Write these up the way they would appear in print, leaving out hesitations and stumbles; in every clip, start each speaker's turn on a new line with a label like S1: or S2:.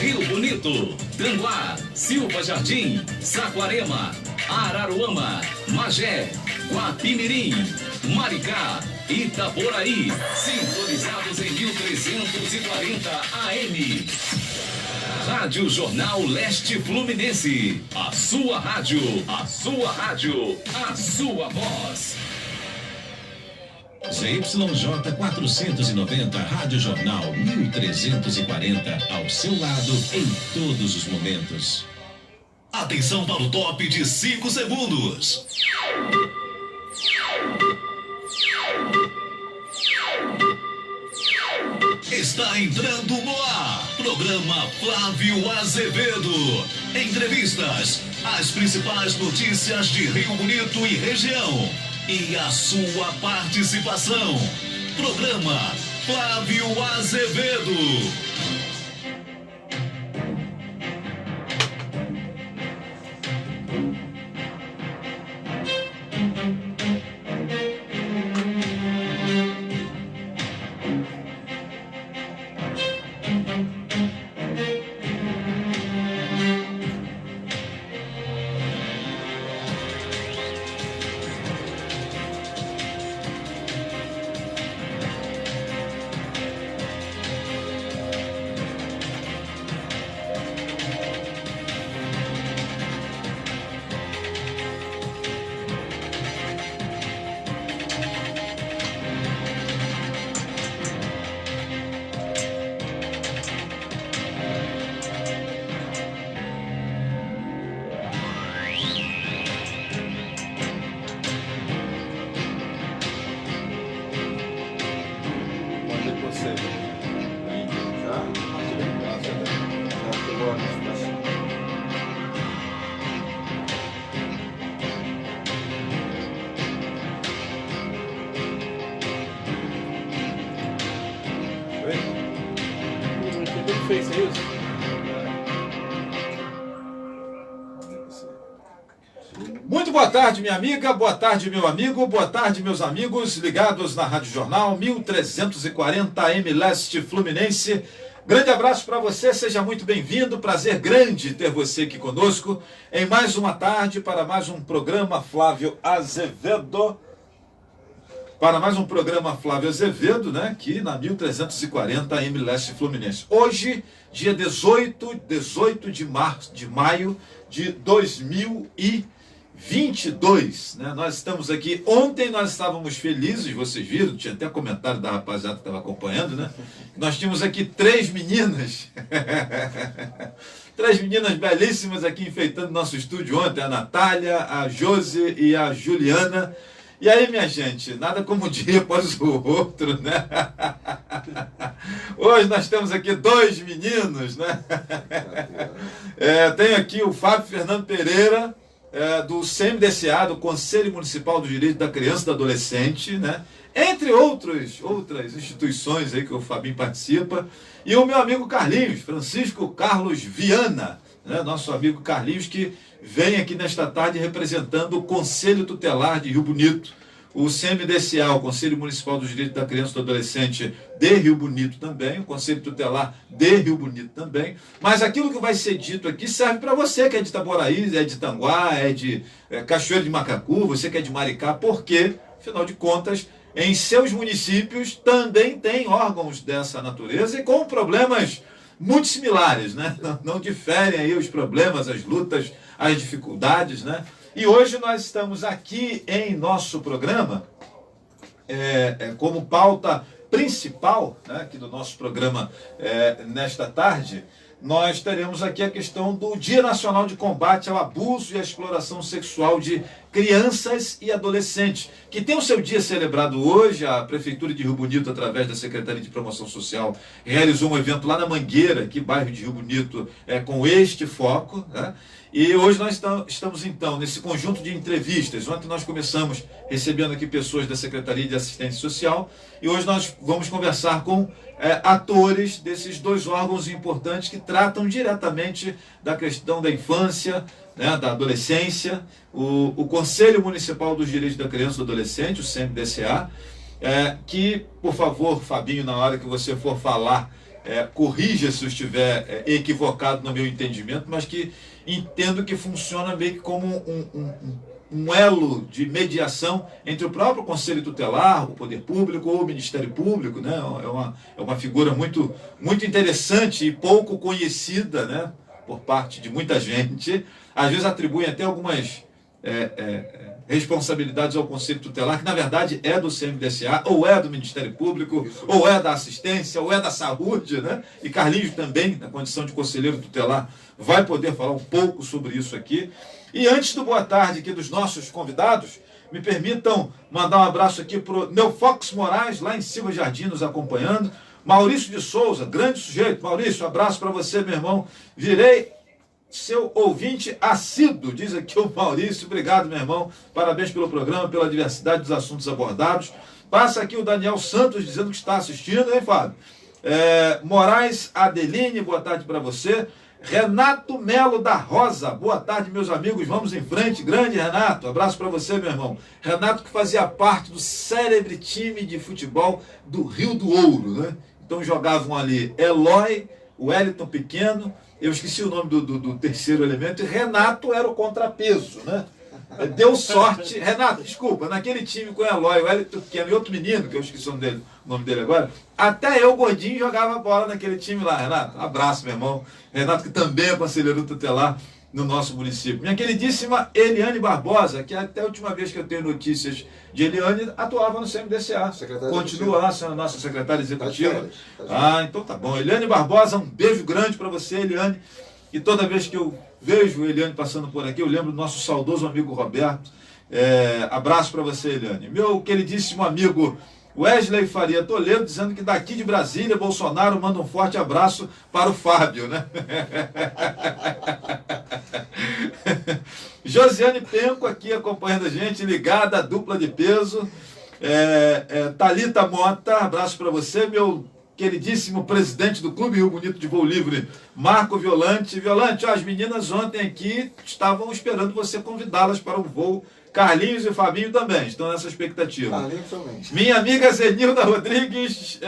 S1: Rio Bonito, Tanguá, Silva Jardim, Saquarema, Araruama, Magé, Guapimirim, Maricá, Itaboraí, sintonizados em 1340 AM. Rádio Jornal Leste Fluminense, a sua rádio, a sua rádio, a sua voz. ZYJ 490, Rádio Jornal 1340, ao seu lado em todos os momentos. Atenção para o top de 5 segundos. Está entrando no ar, programa Flávio Azevedo. Entrevistas, as principais notícias de Rio Bonito e região. E a sua participação. Programa Flávio Azevedo.
S2: Muito boa tarde, minha amiga, boa tarde, meu amigo, boa tarde, meus amigos ligados na Rádio Jornal 1340 AM Leste Fluminense. Grande abraço para você, seja muito bem-vindo, prazer grande ter você aqui conosco em mais uma tarde para mais um programa Flávio Azevedo. Para mais um programa Flávio Azevedo, né, aqui na 1340 AM Leste Fluminense. Hoje, dia 18 de maio de 2022, né? Nós estamos aqui, ontem nós estávamos felizes, vocês viram, tinha até comentário da rapaziada que estava acompanhando, né? Nós tínhamos aqui 3 meninas, 3 meninas belíssimas aqui enfeitando nosso estúdio ontem, a Natália, a Josi e a Juliana. E aí, minha gente, nada como um dia após o outro, né? Hoje nós temos aqui 2 meninos, né? Tenho aqui o Fábio Fernando Pereira, do CMDCA, do Conselho Municipal do Direito da Criança e do Adolescente, né? Entre outras instituições aí que o Fabinho participa. E o meu amigo Carlinhos, Francisco Carlos Viana, né? Nosso amigo Carlinhos, que vem aqui nesta tarde representando o Conselho Tutelar de Rio Bonito, o CMDCA, o Conselho Municipal do Direito da Criança e do Adolescente de Rio Bonito também, o Conselho Tutelar de Rio Bonito também. Mas aquilo que vai ser dito aqui serve para você que é de Itaboraí, é de Tanguá, é de Cachoeiro de Macacu, você que é de Maricá, porque, afinal de contas, em seus municípios também tem órgãos dessa natureza e com problemas muito similares, né? Não diferem aí os problemas, as lutas, as dificuldades, né? E hoje nós estamos aqui em nosso programa, como pauta principal, né, aqui do nosso programa nesta tarde, nós teremos aqui a questão do Dia Nacional de Combate ao Abuso e à Exploração Sexual de Crianças e Adolescentes, que tem o seu dia celebrado hoje. A Prefeitura de Rio Bonito, através da Secretaria de Promoção Social, realizou um evento lá na Mangueira, aqui bairro de Rio Bonito, com este foco, né? E hoje nós estamos, então, nesse conjunto de entrevistas. Ontem nós começamos recebendo aqui pessoas da Secretaria de Assistência Social e hoje nós vamos conversar com atores desses 2 órgãos importantes que tratam diretamente da questão da infância, né, da adolescência, o Conselho Municipal dos Direitos da Criança e do Adolescente, o CMDCA, que, por favor, Fabinho, na hora que você for falar corrija se eu estiver equivocado no meu entendimento, mas que entendo que funciona meio que como um elo de mediação entre o próprio Conselho Tutelar, o Poder Público ou o Ministério Público, né? É uma figura muito, muito interessante e pouco conhecida, né? Por parte de muita gente. Às vezes atribuem até algumas responsabilidades ao Conselho Tutelar, que na verdade é do CMDSA, ou é do Ministério Público, ou é da assistência, ou é da saúde, né? E Carlinhos também, na condição de conselheiro tutelar, vai poder falar um pouco sobre isso aqui. E antes do boa tarde aqui dos nossos convidados, me permitam mandar um abraço aqui para o Neufox Moraes, lá em Silva Jardim, nos acompanhando. Maurício de Souza, grande sujeito. Maurício, abraço para você, meu irmão. Virei seu ouvinte assíduo, diz aqui o Maurício. Obrigado, meu irmão. Parabéns pelo programa, pela diversidade dos assuntos abordados. Passa aqui o Daniel Santos dizendo que está assistindo, hein, Fábio? Moraes Adeline, boa tarde para você. Renato Melo da Rosa, boa tarde, meus amigos, vamos em frente. Grande Renato, abraço para você, meu irmão. Renato que fazia parte do célebre time de futebol do Rio do Ouro, né? Então jogavam ali Eloy, o Wellington Pequeno, eu esqueci o nome do terceiro elemento, e Renato era o contrapeso, né? Deu sorte, Renato, desculpa, naquele time com o Eloy, o Wellington Pequeno e outro menino, que eu esqueci o nome dele agora, até eu, gordinho, jogava bola naquele time lá, Renato. Abraço, meu irmão. Renato, que também é conselheiro tutelar no nosso município. Minha queridíssima Eliane Barbosa, que até a última vez que eu tenho notícias de Eliane, atuava no CMDSA. Continua lá sendo a nossa secretária executiva. Então tá bom. Eliane Barbosa, um beijo grande para você, Eliane. E toda vez que eu vejo Eliane passando por aqui, eu lembro do nosso saudoso amigo Roberto. Abraço para você, Eliane. Meu queridíssimo amigo Wesley Faria Toledo, dizendo que daqui de Brasília, Bolsonaro manda um forte abraço para o Fábio, né? Josiane Penco aqui acompanhando a gente, ligada, dupla de peso. Thalita Mota, abraço para você, meu queridíssimo presidente do Clube Rio Bonito de Voo Livre, Marco Violante. Violante, as meninas ontem aqui estavam esperando você convidá-las para o voo. Carlinhos e Fabinho também estão nessa expectativa.
S3: Carlinhos também.
S2: Minha amiga Zenilda Rodrigues,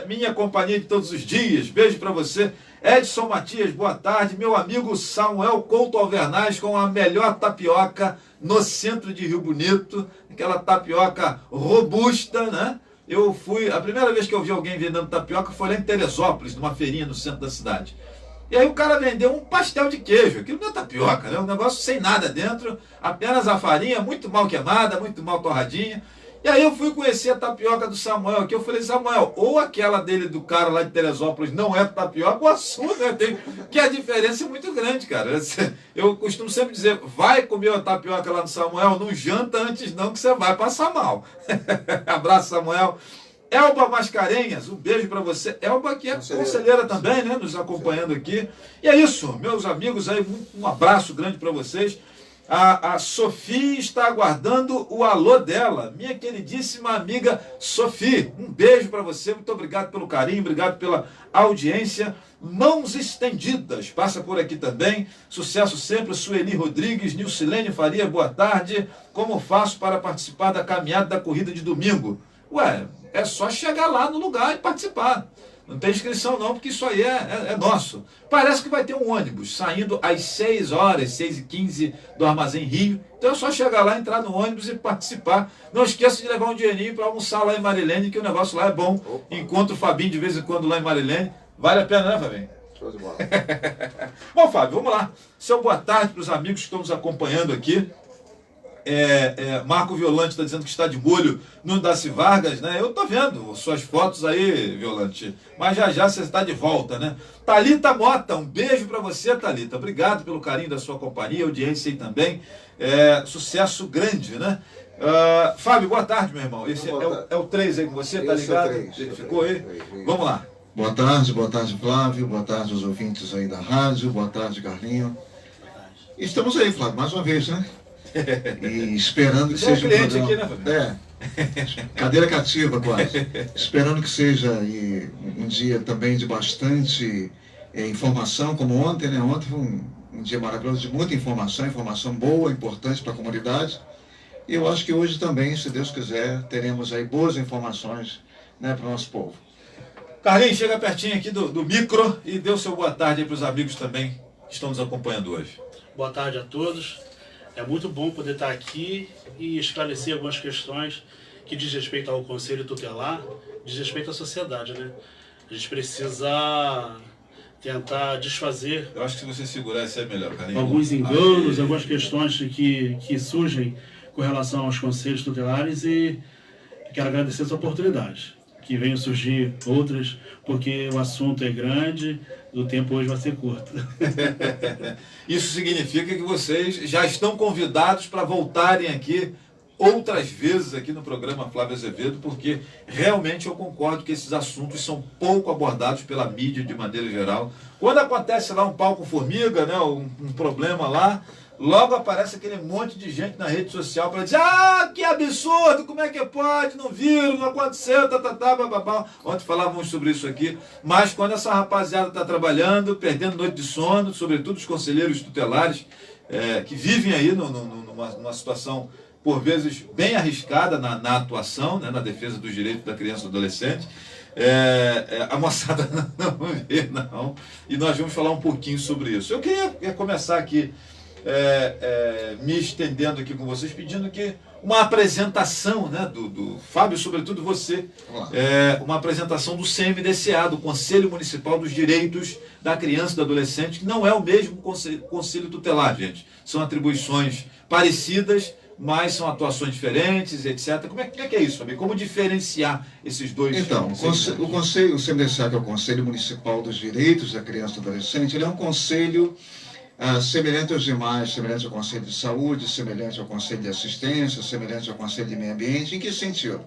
S2: minha companhia de todos os dias. Beijo para você. Edson Matias, boa tarde. Meu amigo Samuel Couto Alvernaz com a melhor tapioca no centro de Rio Bonito. Aquela tapioca robusta, né? A primeira vez que eu vi alguém vendendo tapioca foi lá em Teresópolis, numa feirinha no centro da cidade. E aí o cara vendeu um pastel de queijo. Aquilo não é tapioca, né? Um negócio sem nada dentro, apenas a farinha, muito mal queimada, muito mal torradinha. E aí eu fui conhecer a tapioca do Samuel aqui. Eu falei, Samuel, ou aquela dele do cara lá de Teresópolis não é tapioca, ou a sua, né? Que a diferença é muito grande, cara. Eu costumo sempre dizer, vai comer a tapioca lá no Samuel, não janta antes não, que você vai passar mal. Abraço, Samuel. Elba Mascarenhas, um beijo para você. Elba que é conselheira também, né? Nos acompanhando aqui. E é isso, meus amigos, aí um abraço grande para vocês. A Sofia está aguardando o alô dela, minha queridíssima amiga Sofia. Um beijo para você, muito obrigado pelo carinho, obrigado pela audiência. Mãos estendidas, passa por aqui também. Sucesso sempre, Sueli Rodrigues, Nilcilene Faria, boa tarde. Como faço para participar da caminhada da corrida de domingo? É só chegar lá no lugar e participar. Não tem inscrição não, porque isso aí é nosso. Parece que vai ter um ônibus saindo às 6 horas, 6h15 do Armazém Rio. Então é só chegar lá, entrar no ônibus e participar. Não esqueça de levar um dinheirinho para almoçar lá em Marilene, que o negócio lá é bom.
S3: Opa.
S2: Encontro o Fabinho de vez em quando lá em Marilene. Vale a pena, né, Fabinho?
S3: Show de bola.
S2: Bom, Fábio, vamos lá. Seu boa tarde para os amigos que estão nos acompanhando aqui. Marco Violante está dizendo que está de molho no Daci Vargas, né? Eu estou vendo suas fotos aí, Violante, mas já você está de volta, né? Thalita Mota, um beijo para você, Thalita. Obrigado pelo carinho da sua companhia, audiência aí também. Sucesso grande, né? Fábio, boa tarde, meu irmão. Esse é o 3 aí com você, tá ligado? Ficou aí? Vamos lá.
S4: Boa tarde, Flávio. Boa tarde aos ouvintes aí da rádio. Boa tarde, Carlinho. Estamos aí, Flávio, mais uma vez, né? E esperando que seja um
S2: cliente
S4: programa...
S2: aqui, né,
S4: cadeira cativa quase. Esperando que seja aí um dia também de bastante informação, como ontem, né? Ontem foi um dia maravilhoso de muita informação boa, importante para a comunidade. E eu acho que hoje também, se Deus quiser, teremos aí boas informações, né, para o nosso povo.
S2: Carlinhos, chega pertinho aqui do micro e dê o seu boa tarde aí para os amigos também que estão nos acompanhando hoje.
S3: Boa tarde a todos. É muito bom poder estar aqui e esclarecer algumas questões que diz respeito ao Conselho Tutelar, diz respeito à sociedade, né? A gente precisa tentar desfazer...
S2: Eu acho que se você segurar isso é melhor, Carlinhos.
S3: Alguns enganos, algumas questões que surgem com relação aos Conselhos Tutelares e quero agradecer essa oportunidade. Que venham surgir outras, porque o assunto é grande, o tempo hoje vai ser curto.
S2: Isso significa que vocês já estão convidados para voltarem aqui outras vezes aqui no programa Flávio Azevedo, porque realmente eu concordo que esses assuntos são pouco abordados pela mídia de maneira geral. Quando acontece lá um pau com formiga, né, um problema lá, logo aparece aquele monte de gente na rede social para dizer: ah, que absurdo, como é que pode, não viram, não aconteceu, bababá. Ontem falávamos sobre isso aqui, mas quando essa rapaziada está trabalhando, perdendo noite de sono, sobretudo os conselheiros tutelares, que vivem aí numa situação, por vezes, bem arriscada na atuação, né, na defesa dos direitos da criança e do adolescente, a moçada não vê, não. E nós vamos falar um pouquinho sobre isso. Eu queria começar aqui me estendendo aqui com vocês, pedindo que uma apresentação, né, do Fábio, sobretudo você, uma apresentação do CMDCA, do Conselho Municipal dos Direitos da Criança e do Adolescente, que não é o mesmo Conselho Tutelar, gente. São atribuições parecidas, mas são atuações diferentes, etc. Como é que é isso, Fábio? Como diferenciar esses dois?
S4: Então, o CMDCA, que é o Conselho Municipal dos Direitos da Criança e do Adolescente, ele é um conselho semelhante aos demais, semelhante ao Conselho de Saúde, semelhante ao Conselho de Assistência, semelhante ao Conselho de Meio Ambiente. Em que sentido?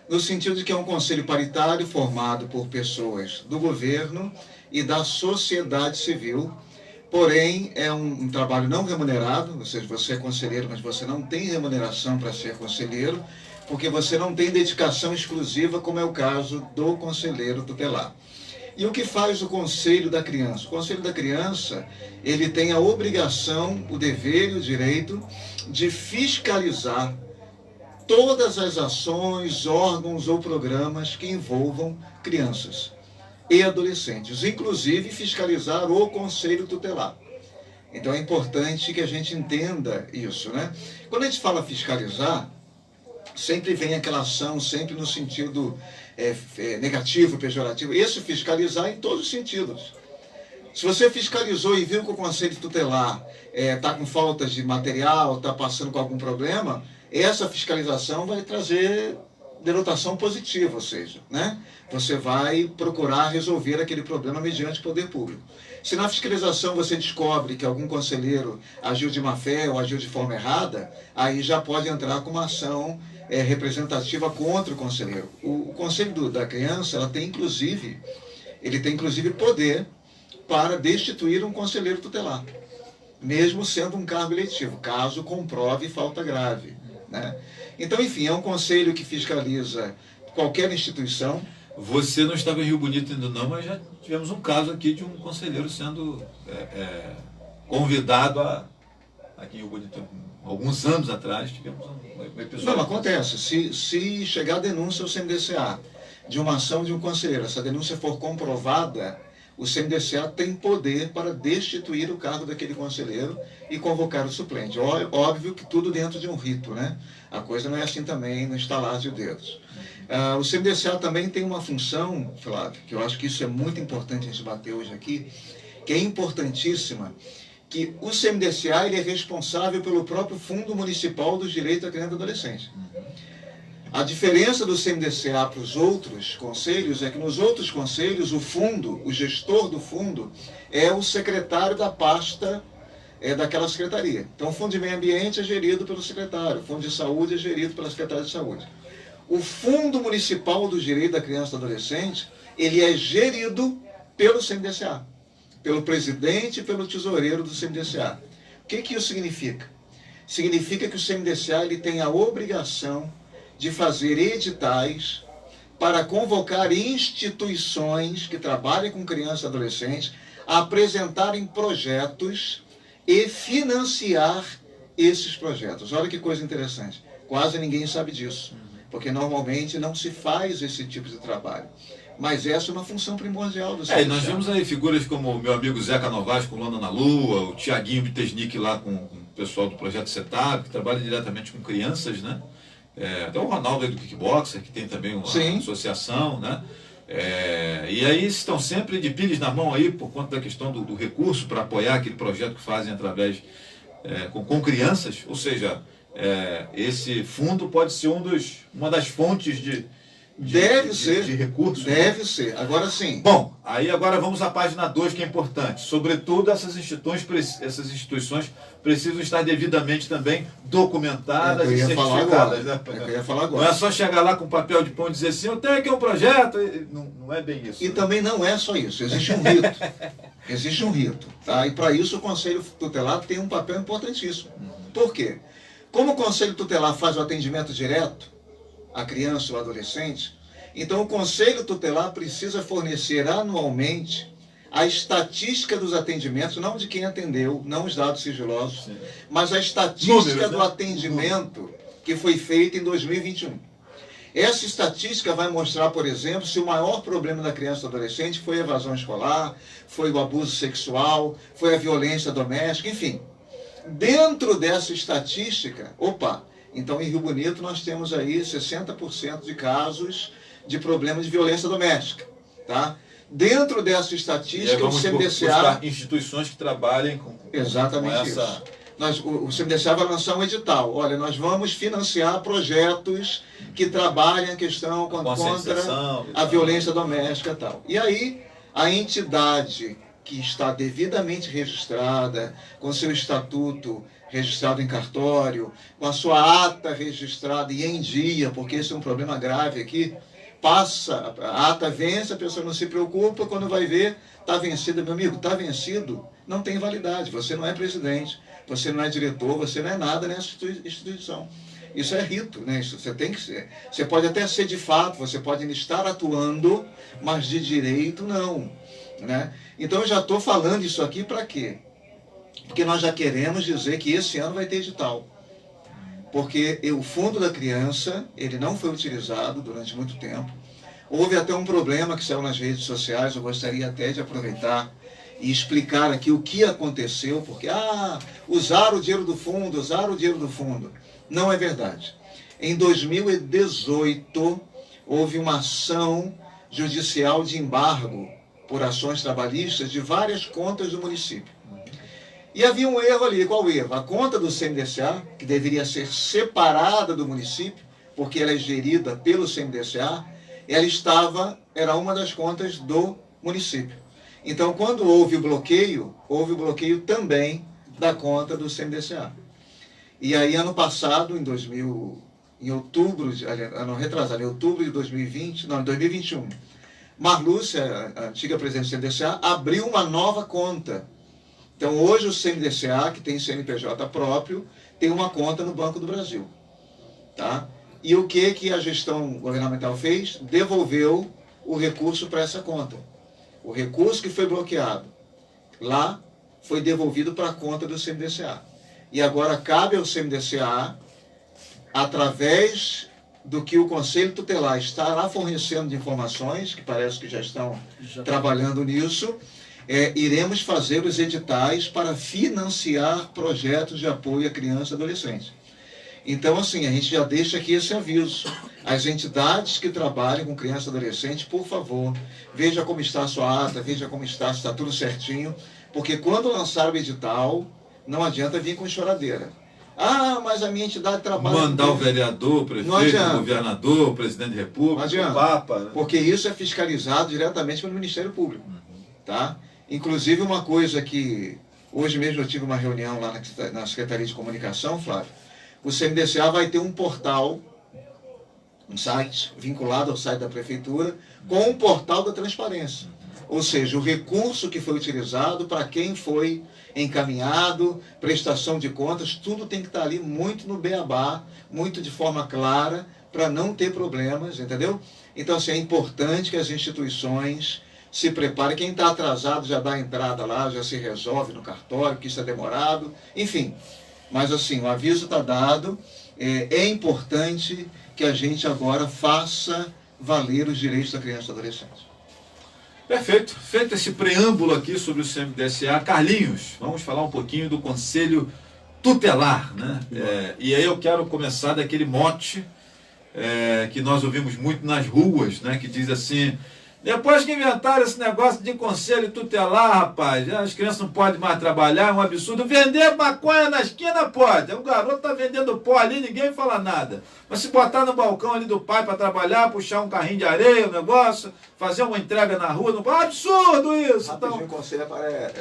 S4: No sentido de que é um conselho paritário formado por pessoas do governo e da sociedade civil, porém é um trabalho não remunerado, ou seja, você é conselheiro, mas você não tem remuneração para ser conselheiro, porque você não tem dedicação exclusiva, como é o caso do conselheiro tutelar. E o que faz o Conselho da Criança? O Conselho da Criança, ele tem a obrigação, o dever e o direito de fiscalizar todas as ações, órgãos ou programas que envolvam crianças e adolescentes, inclusive fiscalizar o Conselho Tutelar. Então é importante que a gente entenda isso, né? Quando a gente fala fiscalizar, sempre vem aquela ação, sempre no sentido negativo, pejorativo. Esse fiscalizar em todos os sentidos. Se você fiscalizou e viu que o Conselho Tutelar está com faltas de material, está passando com algum problema, essa fiscalização vai trazer denotação positiva, ou seja, né? Você vai procurar resolver aquele problema mediante o poder público. Se na fiscalização você descobre que algum conselheiro agiu de má fé ou agiu de forma errada, aí já pode entrar com uma ação representativa contra o conselheiro. O Conselho da Criança, ele tem inclusive poder para destituir um conselheiro tutelar, mesmo sendo um cargo eletivo, caso comprove falta grave, né? Então, enfim, é um conselho que fiscaliza qualquer instituição.
S2: Você não estava em Rio Bonito ainda não, mas já tivemos um caso aqui de um conselheiro sendo convidado aqui em Rio Bonito, alguns anos atrás, tivemos um episódio.
S4: Não, acontece. Se chegar a denúncia ao CMDCA de uma ação de um conselheiro, essa denúncia for comprovada, o CMDCA tem poder para destituir o cargo daquele conselheiro e convocar o suplente. Óbvio que tudo dentro de um rito, né? A coisa não é assim também, no estalar de dedos. O CMDCA também tem uma função, Flávio, que eu acho que isso é muito importante a gente bater hoje aqui, que é importantíssima, que o CMDCA ele é responsável pelo próprio Fundo Municipal dos Direitos da Criança e do Adolescente. A diferença do CMDCA para os outros conselhos é que nos outros conselhos o gestor do fundo é o secretário da pasta daquela secretaria. Então o Fundo de Meio Ambiente é gerido pelo secretário, o Fundo de Saúde é gerido pela Secretaria de Saúde. O Fundo Municipal do Direito da Criança e do Adolescente, ele é gerido pelo CMDCA, pelo presidente e pelo tesoureiro do CMDCA. O que isso significa? Significa que o CMDCA ele tem a obrigação de fazer editais para convocar instituições que trabalhem com crianças e adolescentes a apresentarem projetos e financiar esses projetos. Olha que coisa interessante. Quase ninguém sabe disso, porque normalmente não se faz esse tipo de trabalho. Mas essa é uma função primordial do
S2: E
S4: CDCA.
S2: nós vemos aí figuras como o meu amigo Zeca Novaes com Lona na Lua, o Tiaguinho Bitesnik lá com o pessoal do Projeto Setab, que trabalha diretamente com crianças, né? Até o Ronaldo aí do Kickboxer, que tem também uma associação, né? E aí estão sempre de pilhas na mão aí por conta da questão do recurso para apoiar aquele projeto que fazem através com crianças, ou seja, esse fundo pode ser uma das fontes de recursos.
S4: Deve ser. Agora sim.
S2: Bom, aí agora vamos à página 2, que é importante. Sobretudo, essas instituições precisam estar devidamente também documentadas e certificadas. Né?
S4: Eu ia falar agora.
S2: Não é só chegar lá com papel de pão e dizer assim, eu tenho aqui um projeto. Não é bem isso.
S4: E também não é só isso. Existe um rito. Existe um rito. Tá? E para isso o Conselho Tutelar tem um papel importantíssimo. Por quê? Como o Conselho Tutelar faz o atendimento direto à criança ou adolescente, então o Conselho Tutelar precisa fornecer anualmente a estatística dos atendimentos, não de quem atendeu, não os dados sigilosos, mas a estatística do atendimento que foi feito em 2021. Essa estatística vai mostrar, por exemplo, se o maior problema da criança e do adolescente foi a evasão escolar, foi o abuso sexual, foi a violência doméstica, enfim. Dentro dessa estatística, então, em Rio Bonito, nós temos aí 60% de casos de problemas de violência doméstica. Tá? Dentro dessa estatística, o CMDCA...
S2: instituições que trabalhem com
S4: exatamente
S2: essa...
S4: O CMDCA vai lançar um edital. Olha, nós vamos financiar projetos que trabalhem a questão contra a violência doméstica e tal. E aí, a entidade que está devidamente registrada, com seu estatuto registrado em cartório, com a sua ata registrada e em dia, porque esse é um problema grave aqui, passa, a ata vence, a pessoa não se preocupa, quando vai ver, está vencida. Meu amigo, está vencido, não tem validade, você não é presidente, você não é diretor, você não é nada nessa instituição. Isso é rito, né? Isso você tem que ser. Você pode até ser de fato, você pode estar atuando, mas de direito não. Né? Então eu já estou falando isso aqui para quê? Porque nós já queremos dizer que esse ano vai ter edital. Porque o Fundo da Criança, ele não foi utilizado durante muito tempo. Houve até um problema que saiu nas redes sociais, eu gostaria até de aproveitar e explicar aqui o que aconteceu, porque, usaram o dinheiro do fundo, Não é verdade. Em 2018, houve uma ação judicial de embargo por ações trabalhistas de várias contas do município. E havia um erro ali. Qual erro? A conta do CMDCA, que deveria ser separada do município, porque ela é gerida pelo CMDCA, era uma das contas do município. Então, quando houve o bloqueio também da conta do CMDCA. E aí, ano passado, em outubro de 2021, Marlúcia, a antiga presidente do CMDCA, abriu uma nova conta. Então, hoje o CMDCA, que tem CNPJ próprio, tem uma conta no Banco do Brasil. Tá? E o que a gestão governamental fez? Devolveu o recurso para essa conta. O recurso que foi bloqueado lá foi devolvido para a conta do CMDCA. E agora cabe ao CMDCA, através do que o Conselho Tutelar estará fornecendo de informações, que parece que já estão trabalhando nisso, iremos fazer os editais para financiar projetos de apoio à criança e adolescente. Então, assim, a gente já deixa aqui esse aviso. As entidades que trabalham com criança e adolescente, por favor, veja como está a sua ata, veja como está, se está tudo certinho, porque quando lançar o edital, não adianta vir com choradeira. Mas a minha entidade trabalha...
S2: Mandar o vereador, o prefeito, o governador, o presidente da República, o Papa... Né?
S4: Porque isso é fiscalizado diretamente pelo Ministério Público. Tá? Inclusive, uma coisa que... Hoje mesmo eu tive uma reunião lá na Secretaria de Comunicação, Flávio. O CMDCA vai ter um portal, um site, vinculado ao site da Prefeitura, com um portal da transparência. Ou seja, o recurso que foi utilizado, para quem foi encaminhado, prestação de contas, tudo tem que estar ali muito no beabá, muito de forma clara, para não ter problemas, entendeu? Então, assim, é importante que as instituições se preparem. Quem está atrasado já dá a entrada lá, já se resolve no cartório, que isso é demorado, enfim. Mas, assim, o aviso está dado, é importante que a gente agora faça valer os direitos da criança e do adolescente.
S2: Perfeito. Feito esse preâmbulo aqui sobre o CMDSA, Carlinhos, vamos falar um pouquinho do Conselho Tutelar, né? E aí eu quero começar daquele mote que nós ouvimos muito nas ruas, né? Que diz assim: depois que inventaram esse negócio de Conselho Tutelar, rapaz, as crianças não podem mais trabalhar, é um absurdo. Vender maconha na esquina pode. O garoto está vendendo pó ali, ninguém fala nada. Mas se botar no balcão ali do pai para trabalhar, puxar um carrinho de areia, o negócio, fazer uma entrega na rua, não pode. Absurdo isso!
S4: Rapidinho,
S2: Então,
S4: o conselho aparece.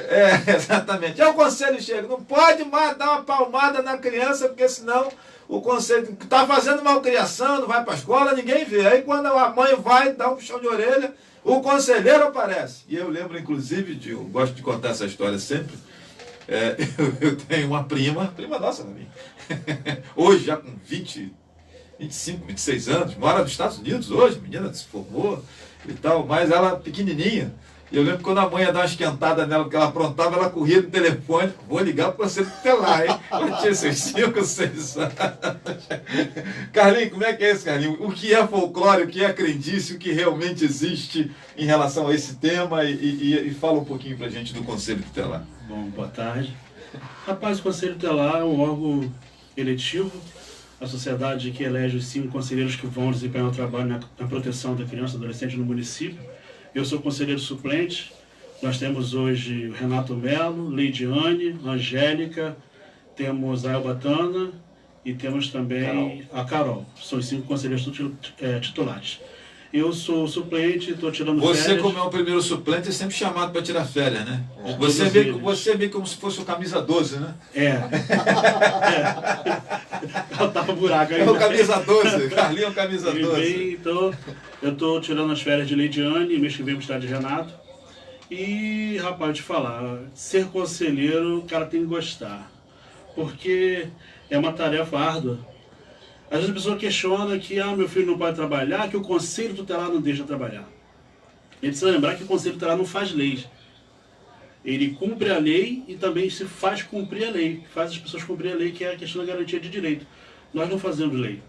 S2: exatamente. Aí o conselho chega, não pode mais dar uma palmada na criança, porque senão o conselho está fazendo malcriação, não vai para a escola, ninguém vê. Aí quando a mãe vai dar um puxão de orelha, o conselheiro aparece. E eu lembro, inclusive, eu gosto de contar essa história sempre. Eu tenho uma prima nossa também. Hoje, já com 25, 26 anos, mora nos Estados Unidos hoje, menina se formou e tal, mas ela pequenininha. E eu lembro que quando a mãe ia dar uma esquentada nela, porque ela aprontava, ela corria no telefone, vou ligar para você tutelar, hein? Ela tinha seus 5, 6 anos. Carlinhos, como é que é isso, Carlinhos? O que é folclore, o que é crendice, o que realmente existe em relação a esse tema? E fala um pouquinho para a gente do Conselho Tutelar.
S3: Bom, boa tarde. Rapaz, o Conselho Tutelar é um órgão eletivo, a sociedade que elege os 5 conselheiros que vão desempenhar o trabalho na proteção da criança e adolescente no município. Eu sou conselheiro suplente. Nós temos hoje o Renato Melo, Leidiane, Angélica, temos a Elbatana e temos também a Carol. São os 5 conselheiros titulares. Eu sou suplente, estou tirando férias.
S2: Você, como é o primeiro suplente, é sempre chamado para tirar férias, né? Você é meio como se fosse o camisa 12, né?
S3: Eu tava buraco aí.
S2: É o camisa 12, Carlinhos é o camisa 12.
S3: Então, eu estou tirando as férias de Leidiane, mês que vem estar de Renato. E, rapaz, te falar, ser conselheiro, o cara tem que gostar. Porque é uma tarefa árdua. Às vezes a pessoa questiona que meu filho não pode trabalhar, que o Conselho Tutelar não deixa trabalhar. Ele precisa lembrar que o Conselho Tutelar não faz leis. Ele cumpre a lei e também se faz cumprir a lei. Faz as pessoas cumprir a lei, que é a questão da garantia de direito. Nós não fazemos lei.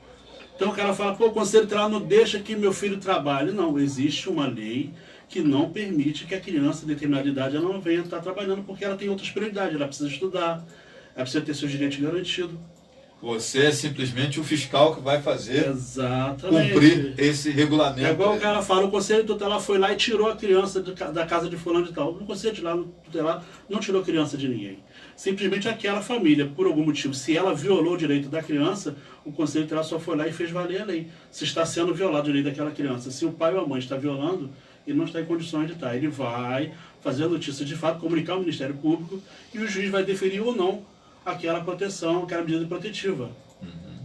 S3: Então o cara fala, o Conselho Tutelar não deixa que meu filho trabalhe. Não, existe uma lei que não permite que a criança de determinada idade ela não venha estar trabalhando, porque ela tem outras prioridades. Ela precisa estudar, ela precisa ter seus direitos garantidos.
S2: Você é simplesmente o fiscal que vai fazer
S3: exatamente
S2: cumprir esse regulamento.
S3: É igual o cara fala, o Conselho Tutelar foi lá e tirou a criança da casa de fulano de tal. O Conselho Tutelar não tirou criança de ninguém. Simplesmente aquela família, por algum motivo, se ela violou o direito da criança, o Conselho Tutelar só foi lá e fez valer a lei. Se está sendo violado o direito daquela criança, se o pai ou a mãe está violando, ele não está em condições de estar. Ele vai fazer a notícia de fato, comunicar ao Ministério Público e o juiz vai deferir ou não aquela proteção, aquela medida protetiva.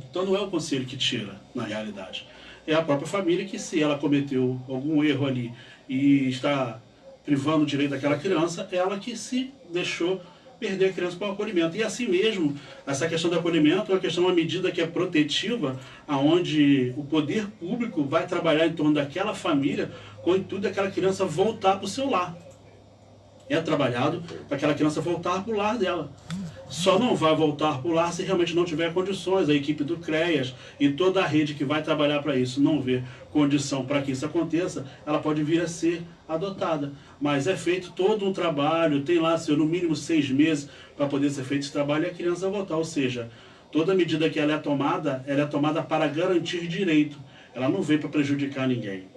S3: Então não é o conselho que tira, na realidade. É a própria família que, se ela cometeu algum erro ali e está privando o direito daquela criança, ela que se deixou perder a criança para o acolhimento. E assim mesmo, essa questão do acolhimento é uma medida que é protetiva, aonde o poder público vai trabalhar em torno daquela família com o intuito daquela criança voltar para o seu lar. É trabalhado para aquela criança voltar para o lar dela. Só não vai voltar para o lar se realmente não tiver condições. A equipe do CREAS e toda a rede que vai trabalhar para isso não ver condição para que isso aconteça, ela pode vir a ser adotada. Mas é feito todo um trabalho, tem lá no mínimo 6 meses para poder ser feito esse trabalho e a criança voltar. Ou seja, toda medida que ela é tomada para garantir direito. Ela não vem para prejudicar ninguém.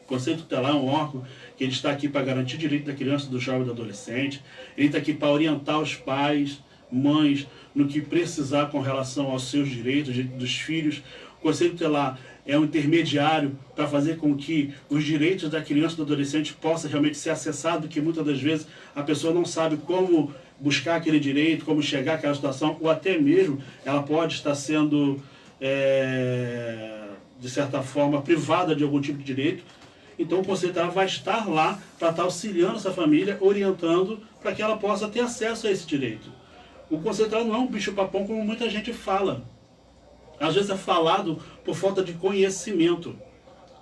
S3: O Conselho Tutelar é um órgão que ele está aqui para garantir o direito da criança, do jovem e do adolescente. Ele está aqui para orientar os pais, mães, no que precisar com relação aos seus direitos, dos filhos. O Conselho Tutelar é um intermediário para fazer com que os direitos da criança e do adolescente possam realmente ser acessados, porque muitas das vezes a pessoa não sabe como buscar aquele direito, como chegar àquela situação, ou até mesmo ela pode estar sendo, de certa forma, privada de algum tipo de direito. Então o Conselho Tutelar vai estar lá para estar auxiliando essa família, orientando para que ela possa ter acesso a esse direito. O Conselho Tutelar não é um bicho-papão como muita gente fala. Às vezes é falado por falta de conhecimento.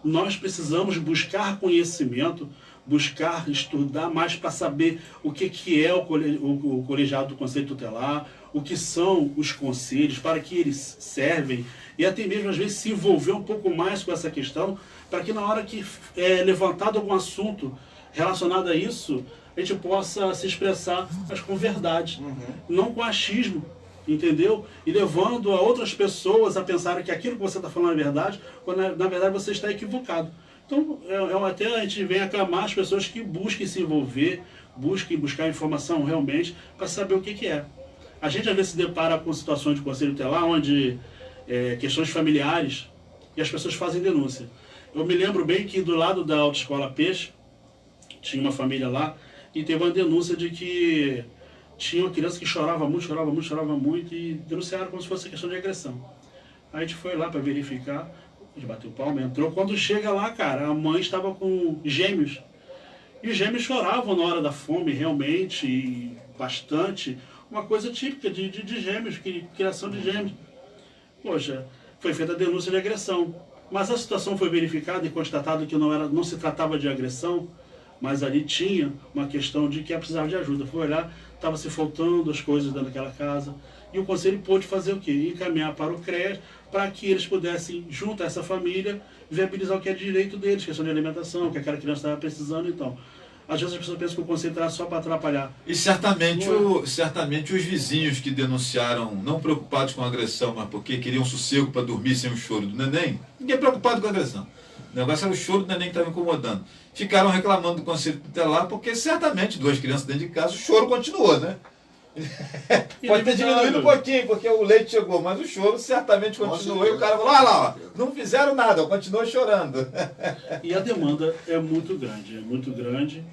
S3: Nós precisamos buscar conhecimento, buscar estudar mais para saber o que é o colegiado do Conselho Tutelar, o que são os conselhos, para que eles servem, e até mesmo às vezes se envolver um pouco mais com essa questão, para que na hora que é levantado algum assunto relacionado a isso, a gente possa se expressar, mas com verdade, não com achismo, entendeu? E levando a outras pessoas a pensarem que aquilo que você está falando é verdade, quando na verdade você está equivocado. Então, até a gente vem aclamar as pessoas que busquem se envolver, busquem buscar informação realmente, para saber o que é. A gente às vezes se depara com situações de conselho tutelar, onde questões familiares, e as pessoas fazem denúncia. Eu me lembro bem que do lado da Autoescola Peixe, tinha uma família lá, e teve uma denúncia de que tinha uma criança que chorava muito, e denunciaram como se fosse questão de agressão. Aí a gente foi lá para verificar, a gente bateu palma, entrou. Quando chega lá, cara, a mãe estava com gêmeos. E os gêmeos choravam na hora da fome, realmente, e bastante. Uma coisa típica de gêmeos, criação de gêmeos. Poxa, foi feita a denúncia de agressão. Mas a situação foi verificada e constatado que não se tratava de agressão, mas ali tinha uma questão de que ela precisava de ajuda. Foi olhar, estava se faltando as coisas dentro daquela casa. E o conselho pôde fazer o quê? Encaminhar para o CREAS, para que eles pudessem, junto a essa família, viabilizar o que é direito deles, questão de alimentação, o que aquela criança estava precisando. Então, às vezes as pessoas pensam que o conselho está só para atrapalhar.
S2: E certamente os vizinhos que denunciaram, não preocupados com a agressão, mas porque queriam sossego para dormir sem o choro do neném, ninguém é preocupado com a agressão. O negócio era o choro do neném que estava incomodando. Ficaram reclamando do conselho tutelar, porque certamente 2 crianças dentro de casa, o choro continuou, né? Pode ter diminuído um pouquinho, porque o leite chegou, mas o choro certamente continuou. E o cara falou, olha lá, ó, não fizeram nada, continuou chorando.
S3: E a demanda é muito grande,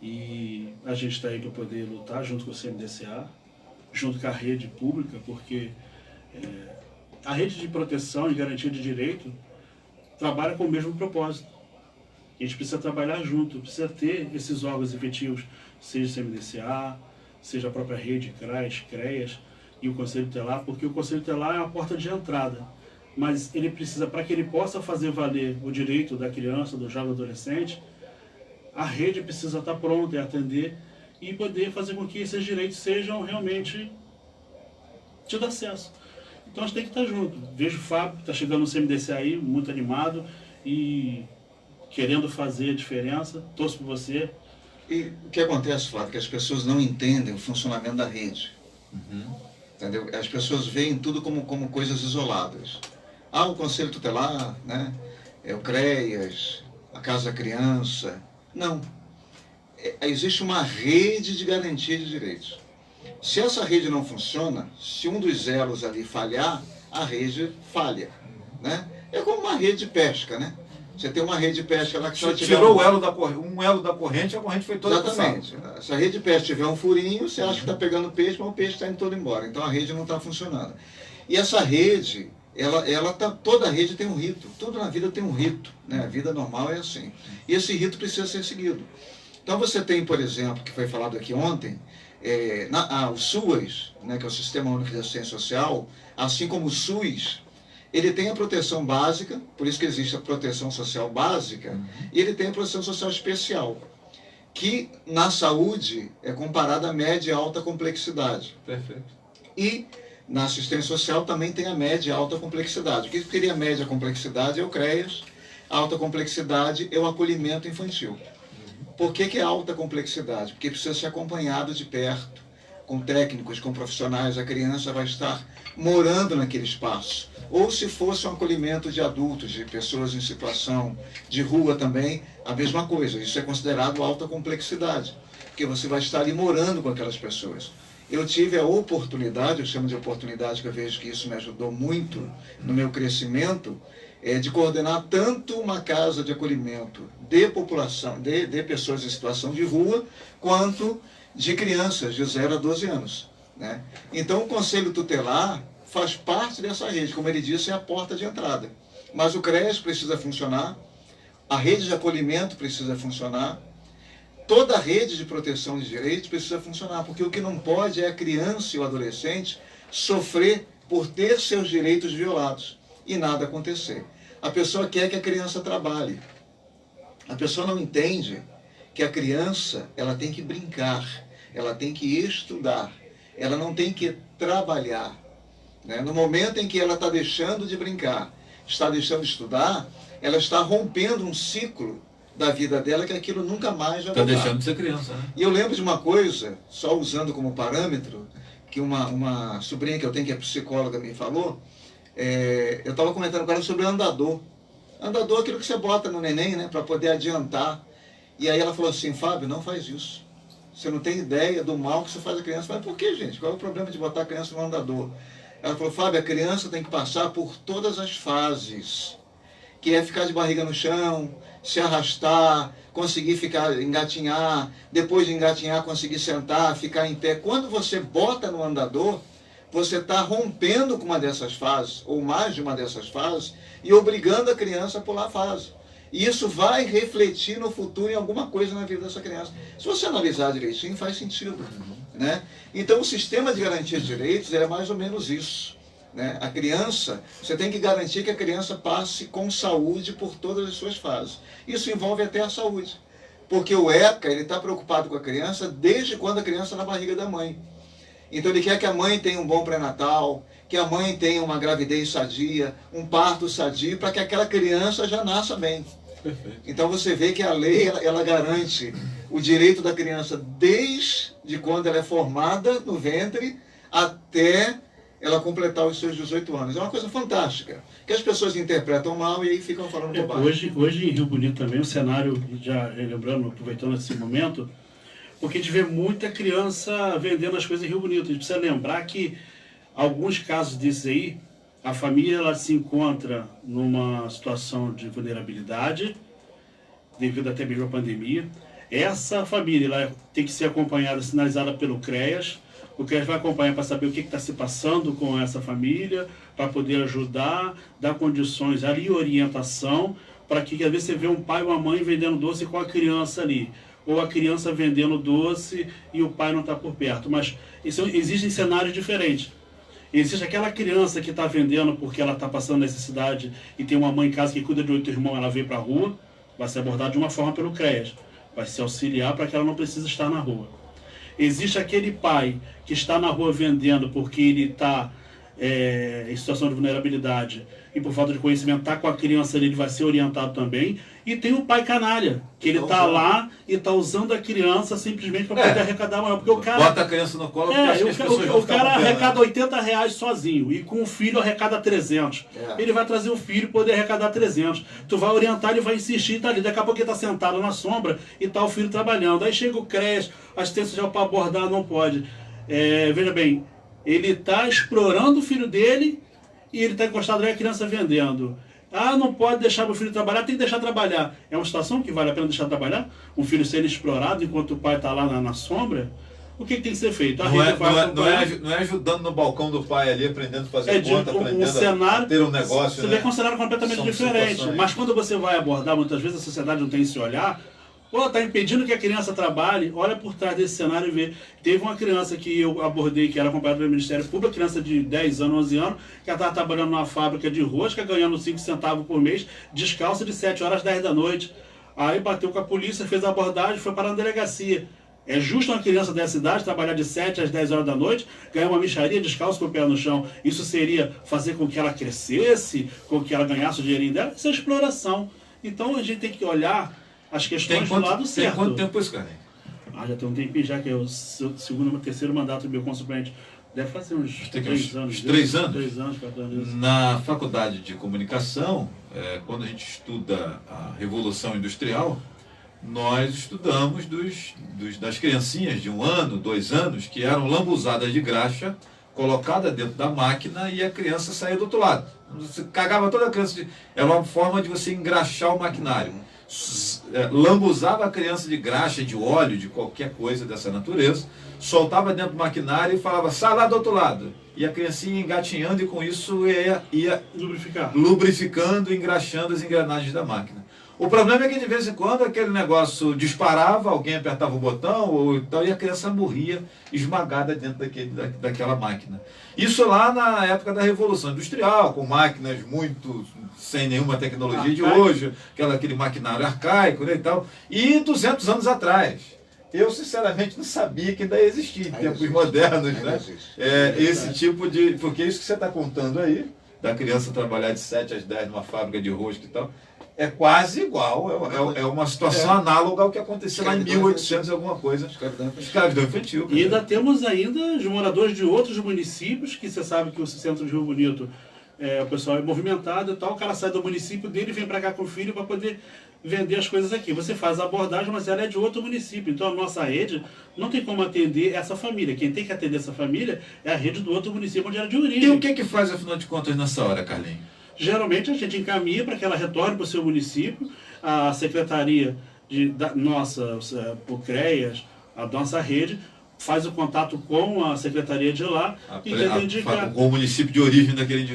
S3: e a gente está aí para poder lutar junto com o CMDCA, junto com a rede pública, porque a rede de proteção e garantia de direito trabalha com o mesmo propósito. A gente precisa trabalhar junto, precisa ter esses órgãos efetivos, seja o CMDCA, seja a própria rede, CREAS e o Conselho Tutelar, porque o Conselho Tutelar é a porta de entrada. Mas ele precisa, para que ele possa fazer valer o direito da criança, do jovem adolescente, a rede precisa estar pronta e atender e poder fazer com que esses direitos sejam realmente tido acesso. Então a gente tem que estar junto. Vejo o Fábio, que está chegando no CMDC aí, muito animado e querendo fazer a diferença. Torço por você.
S4: E o que acontece, Flávio, é que as pessoas não entendem o funcionamento da rede. Entendeu? As pessoas veem tudo como coisas isoladas. O Conselho Tutelar, né? O CREAS, a Casa da Criança. Não. Existe uma rede de garantia de direitos. Se essa rede não funciona, se um dos elos ali falhar, a rede falha. Né? É como uma rede de pesca, né? Você tem uma rede de pesca lá que só
S2: tirou um elo da corrente, a corrente foi toda.
S4: Exatamente. Se a rede de pesca tiver um furinho, você acha que está pegando peixe, mas o peixe está indo todo embora. Então a rede não está funcionando. E essa rede, toda a rede tem um rito. Tudo na vida tem um rito. Né? A vida normal é assim. E esse rito precisa ser seguido. Então você tem, por exemplo, que foi falado aqui ontem, o SUAS, né, que é o Sistema Único de Assistência Social, assim como o SUS, ele tem a proteção básica, por isso que existe a proteção social básica, e ele tem a proteção social especial, que na saúde é comparada a média e alta complexidade.
S2: Perfeito.
S4: E na assistência social também tem a média e alta complexidade. O que seria média complexidade é o CREAS, alta complexidade é o acolhimento infantil. Por que é alta complexidade? Porque precisa ser acompanhado de perto, com técnicos, com profissionais. A criança vai estar morando naquele espaço. Ou se fosse um acolhimento de adultos, de pessoas em situação de rua também, a mesma coisa. Isso é considerado alta complexidade, porque você vai estar ali morando com aquelas pessoas. Eu tive a oportunidade, eu chamo de oportunidade, que eu vejo que isso me ajudou muito no meu crescimento, de coordenar tanto uma casa de acolhimento de população, de pessoas em situação de rua, quanto de crianças de 0 a 12 anos. Né? Então o Conselho Tutelar faz parte dessa rede, como ele disse, é a porta de entrada. Mas o CREAS precisa funcionar, a rede de acolhimento precisa funcionar, toda a rede de proteção de direitos precisa funcionar, porque o que não pode é a criança e o adolescente sofrer por ter seus direitos violados e nada acontecer. A pessoa quer que a criança trabalhe. A pessoa não entende que a criança, ela tem que brincar, ela tem que estudar, ela não tem que trabalhar. Né? No momento em que ela está deixando de brincar, está deixando de estudar, ela está rompendo um ciclo da vida dela que aquilo nunca mais vai
S2: Está
S4: voltar.
S2: deixando de ser criança, né?
S4: E eu lembro de uma coisa, só usando como parâmetro, que uma sobrinha que eu tenho, que é psicóloga, me falou. Eu estava comentando com ela sobre o andador. Andador é aquilo que você bota no neném, né, para poder adiantar. E aí ela falou assim: Fábio, não faz isso. Você não tem ideia do mal que você faz a criança. Mas por que, gente? Qual é o problema de botar a criança no andador? Ela falou: Fábio, a criança tem que passar por todas as fases, que é ficar de barriga no chão, se arrastar, conseguir engatinhar, depois de engatinhar, conseguir sentar, ficar em pé. Quando você bota no andador, você está rompendo com uma dessas fases, ou mais de uma dessas fases, e obrigando a criança a pular a fase. E isso vai refletir no futuro em alguma coisa na vida dessa criança. Se você analisar direitinho, faz sentido, né? Então, o sistema de garantia de direitos é mais ou menos isso, né? A criança, você tem que garantir que a criança passe com saúde por todas as suas fases. Isso envolve até a saúde, porque o ECA, ele está preocupado com a criança desde quando a criança está na barriga da mãe. Então ele quer que a mãe tenha um bom pré-natal, que a mãe tenha uma gravidez sadia, um parto sadio, para que aquela criança já nasça bem.
S2: Perfeito.
S4: Então você vê que a lei ela garante o direito da criança desde quando ela é formada no ventre até ela completar os seus 18 anos. É uma coisa fantástica, que as pessoas interpretam mal e aí ficam falando bobagem.
S3: Hoje em Rio Bonito também, o cenário, já lembrando, aproveitando esse momento, porque a gente vê muita criança vendendo as coisas em Rio Bonito. A gente precisa lembrar que alguns casos desses aí, a família ela se encontra numa situação de vulnerabilidade, devido até mesmo à pandemia. Essa família ela tem que ser acompanhada, sinalizada pelo CREAS. O CREAS vai acompanhar para saber o que está se passando com essa família, para poder ajudar, dar condições ali e orientação, para que às vezes você vê um pai ou uma mãe vendendo doce com a criança ali, ou a criança vendendo doce e o pai não está por perto. Mas existem cenários diferentes. Existe aquela criança que está vendendo porque ela está passando necessidade e tem uma mãe em casa que cuida de 8 irmãos, ela veio para a rua, vai ser abordada de uma forma pelo CREAS, vai se auxiliar para que ela não precise estar na rua. Existe aquele pai que está na rua vendendo porque ele está em situação de vulnerabilidade e por falta de conhecimento está com a criança ali, ele vai ser orientado também. E tem o pai canalha, que ele está lá e está usando a criança simplesmente para poder arrecadar maior. Porque o cara,
S2: bota a criança no colo porque acha que as pessoas vão
S3: o
S2: ficar
S3: cara
S2: com pena,
S3: arrecada R$80 sozinho e com o filho arrecada 300. Ele vai trazer o filho e poder arrecadar 300. Tu vai orientar, ele vai insistir e tá ali. Daqui a pouco ele está sentado na sombra e está o filho trabalhando. Aí chega o CREAS, assistência social para abordar, não pode. Veja bem, ele está explorando o filho dele e ele está encostado ali, a criança vendendo. Ah, não pode deixar meu filho trabalhar, tem que deixar trabalhar. É uma situação que vale a pena deixar trabalhar? Um filho sendo explorado enquanto o pai está lá na sombra? O que tem que ser feito?
S2: Não é ajudando no balcão do pai ali, aprendendo a fazer conta, aprendendo a ter um negócio.
S3: Você vê que é um cenário completamente diferente.
S2: Situações.
S3: Mas quando você vai abordar, muitas vezes a sociedade não tem esse olhar. Pô, está impedindo que a criança trabalhe. Olha por trás desse cenário e vê. Teve uma criança que eu abordei, que era acompanhada pelo Ministério Público, criança de 10 anos, 11 anos, que ela estava trabalhando numa fábrica de rosca, ganhando 5 centavos por mês, descalça de 7 horas às 10 da noite. Aí bateu com a polícia, fez a abordagem, foi para a delegacia. É justo uma criança dessa idade trabalhar de 7 às 10 horas da noite, ganhar uma mixaria descalço com o pé no chão? Isso seria fazer com que ela crescesse, com que ela ganhasse o dinheirinho dela? Isso é exploração. Então a gente tem que olhar as questões do lado certo.
S2: Tem quanto tempo isso, cara?
S3: Já tem um tempinho já, que é o segundo, terceiro mandato do meu consuplente. Deve fazer uns 3 anos.
S2: 3 anos?
S3: 3 anos, 4 anos.
S2: Na faculdade de comunicação, quando a gente estuda a Revolução Industrial, nós estudamos das criancinhas de 1 ano, 2 anos, que eram lambuzadas de graxa, colocada dentro da máquina e a criança saía do outro lado. Você cagava toda a criança. Era uma forma de você engraxar o maquinário. Lambuzava a criança de graxa, de óleo, de qualquer coisa dessa natureza, soltava dentro do maquinário e falava, sai lá do outro lado. E a criancinha engatinhando e com isso ia lubrificando, engraxando as engrenagens da máquina. O problema é que de vez em quando aquele negócio disparava, alguém apertava o botão ou tal, e a criança morria esmagada dentro daquela máquina. Isso lá na época da Revolução Industrial, com máquinas muito sem nenhuma tecnologia de hoje, aquele maquinário arcaico, né, e tal. E 200 anos atrás. Eu, sinceramente, não sabia que ainda existia em tempos modernos, né? Esse tipo de... Porque isso que você está contando aí, da criança trabalhar de 7 às 10 numa fábrica de rosca e tal, é quase igual, é uma situação análoga ao que aconteceu lá em 1800 e alguma coisa. Escravidão infantil.
S3: E ainda temos os moradores de outros municípios, que você sabe que o centro de Rio Bonito, o pessoal é movimentado e tal, o cara sai do município dele e vem para cá com o filho para poder vender as coisas aqui. Você faz a abordagem, mas ela é de outro município. Então a nossa rede não tem como atender essa família. Quem tem que atender essa família é a rede do outro município onde era de origem.
S2: E o que faz, afinal de contas, nessa hora, Carlinhos?
S3: Geralmente a gente encaminha para que ela retorne para o seu município, a secretaria nossa, o CREAS, a nossa rede, faz o contato com a secretaria de lá e tenta indicar.
S2: Com o município de origem daquele.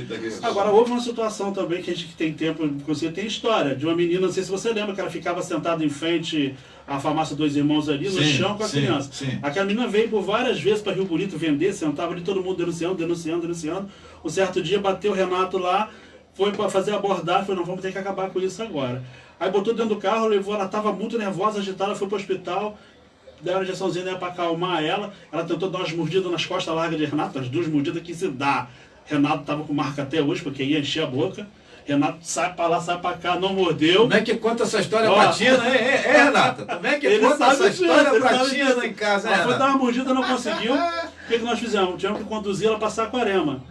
S3: Agora, houve uma situação também que a gente que tem tempo, você tem história, de uma menina, não sei se você lembra, que ela ficava sentada em frente à farmácia Dois Irmãos ali, no chão com a criança.
S2: Sim.
S3: Aquela menina veio por várias vezes para Rio Bonito vender, sentava ali, todo mundo denunciando. Um certo dia bateu o Renato lá, foi para fazer a abordagem, falou, não, vamos ter que acabar com isso agora. Aí botou dentro do carro, levou, ela estava muito nervosa, agitada, foi para o hospital, deram uma injeçãozinha para acalmar ela tentou dar umas mordidas nas costas largas de Renato, as 2 mordidas que se dá. Renato estava com marca até hoje, porque ia encher a boca. Renato sai para lá, sai para cá, não mordeu.
S2: Como é que conta essa história pra Tina, Renata? Como é que conta essa história pra Tina em casa,
S3: Ela foi dar uma mordida, não conseguiu. O que nós fizemos? Tivemos que conduzir ela para Saquarema.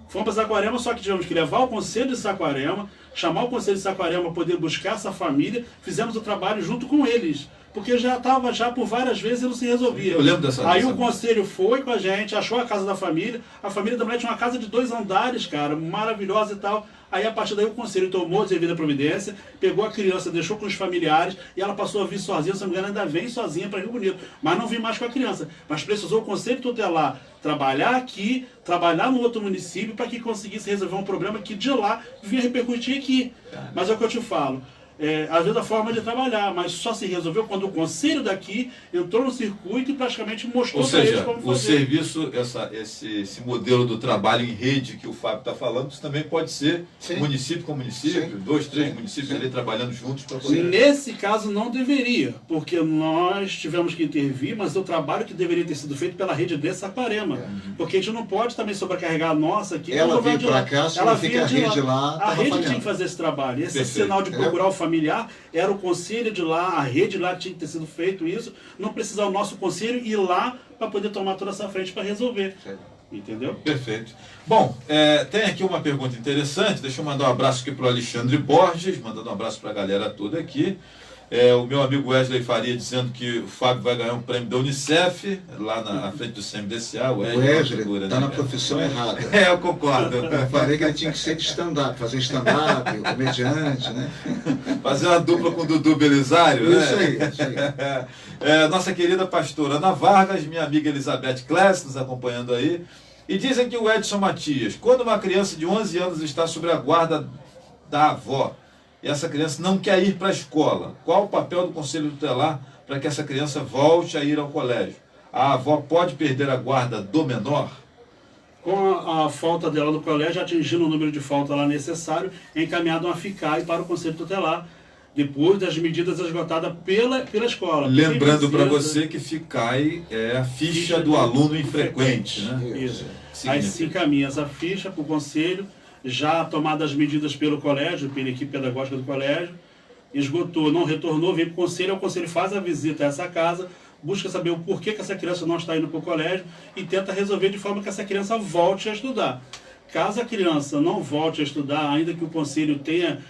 S3: Fomos para Saquarema, só que tivemos que levar o Conselho de Saquarema, chamar o Conselho de Saquarema para poder buscar essa família. Fizemos o trabalho junto com eles, porque já estava por várias vezes e não se resolvia.
S2: Eu lembro dessa.
S3: Aí o Conselho foi com a gente, achou a casa da família. A família da mulher tinha uma casa de 2 andares, cara, maravilhosa e tal. Aí, a partir daí, o Conselho tomou a devida providência, pegou a criança, deixou com os familiares, e ela passou a vir sozinha, se não me engano, ainda vem sozinha para Rio Bonito. Mas não vim mais com a criança. Mas precisou o Conselho Tutelar trabalhar aqui, trabalhar no outro município, para que conseguisse resolver um problema que de lá vinha repercutir aqui. Mas é o que eu te falo. Às vezes a forma de trabalhar, mas só se resolveu quando o Conselho daqui entrou no circuito e praticamente mostrou para eles como fazer.
S2: O serviço, esse modelo do trabalho em rede que o Fábio está falando, isso também pode ser município com município, 2, 3 municípios ali trabalhando juntos para poder...
S3: Nesse caso não deveria, porque nós tivemos que intervir, mas o trabalho que deveria ter sido feito pela rede de Saquarema, porque a gente não pode também sobrecarregar a nossa aqui.
S4: Ela veio para cá, ela fica a rede lá,
S3: a rede tinha que fazer esse trabalho. Esse sinal de procurar o familiar era o conselho de lá, a rede lá tinha que ter sido feito isso, não precisar o nosso conselho ir lá para poder tomar toda essa frente para resolver. Entendeu?
S2: Perfeito. Bom, tem aqui uma pergunta interessante, deixa eu mandar um abraço aqui para o Alexandre Borges, mandando um abraço para a galera toda aqui. O meu amigo Wesley Faria dizendo que o Fábio vai ganhar um prêmio da Unicef, lá na frente do CMDCA. O
S4: Wesley está na profissão errada.
S2: Eu concordo.
S4: Eu falei que ele tinha que ser de stand-up, fazer stand-up, comediante, né?
S2: Fazer uma dupla com o Dudu Belisário, né?
S4: Isso aí.
S2: Nossa querida pastora Ana Vargas, minha amiga Elizabeth Kless, nos acompanhando aí. E dizem que o Edson Matias, quando uma criança de 11 anos está sob a guarda da avó, e essa criança não quer ir para a escola, qual o papel do Conselho Tutelar para que essa criança volte a ir ao colégio? A avó pode perder a guarda do menor?
S3: Com a falta dela no colégio, atingindo o número de falta lá necessário, é encaminhado uma FICAI para o Conselho Tutelar, depois das medidas esgotadas pela escola.
S2: Lembrando para você que FICAI é a ficha do aluno infrequente, né?
S3: Isso. Aí se encaminha essa ficha para o Conselho, já tomadas as medidas pelo colégio, pela equipe pedagógica do colégio, esgotou, não retornou, vem para o Conselho faz a visita a essa casa, busca saber o porquê que essa criança não está indo para o colégio e tenta resolver de forma que essa criança volte a estudar. Caso a criança não volte a estudar, ainda que o Conselho tenha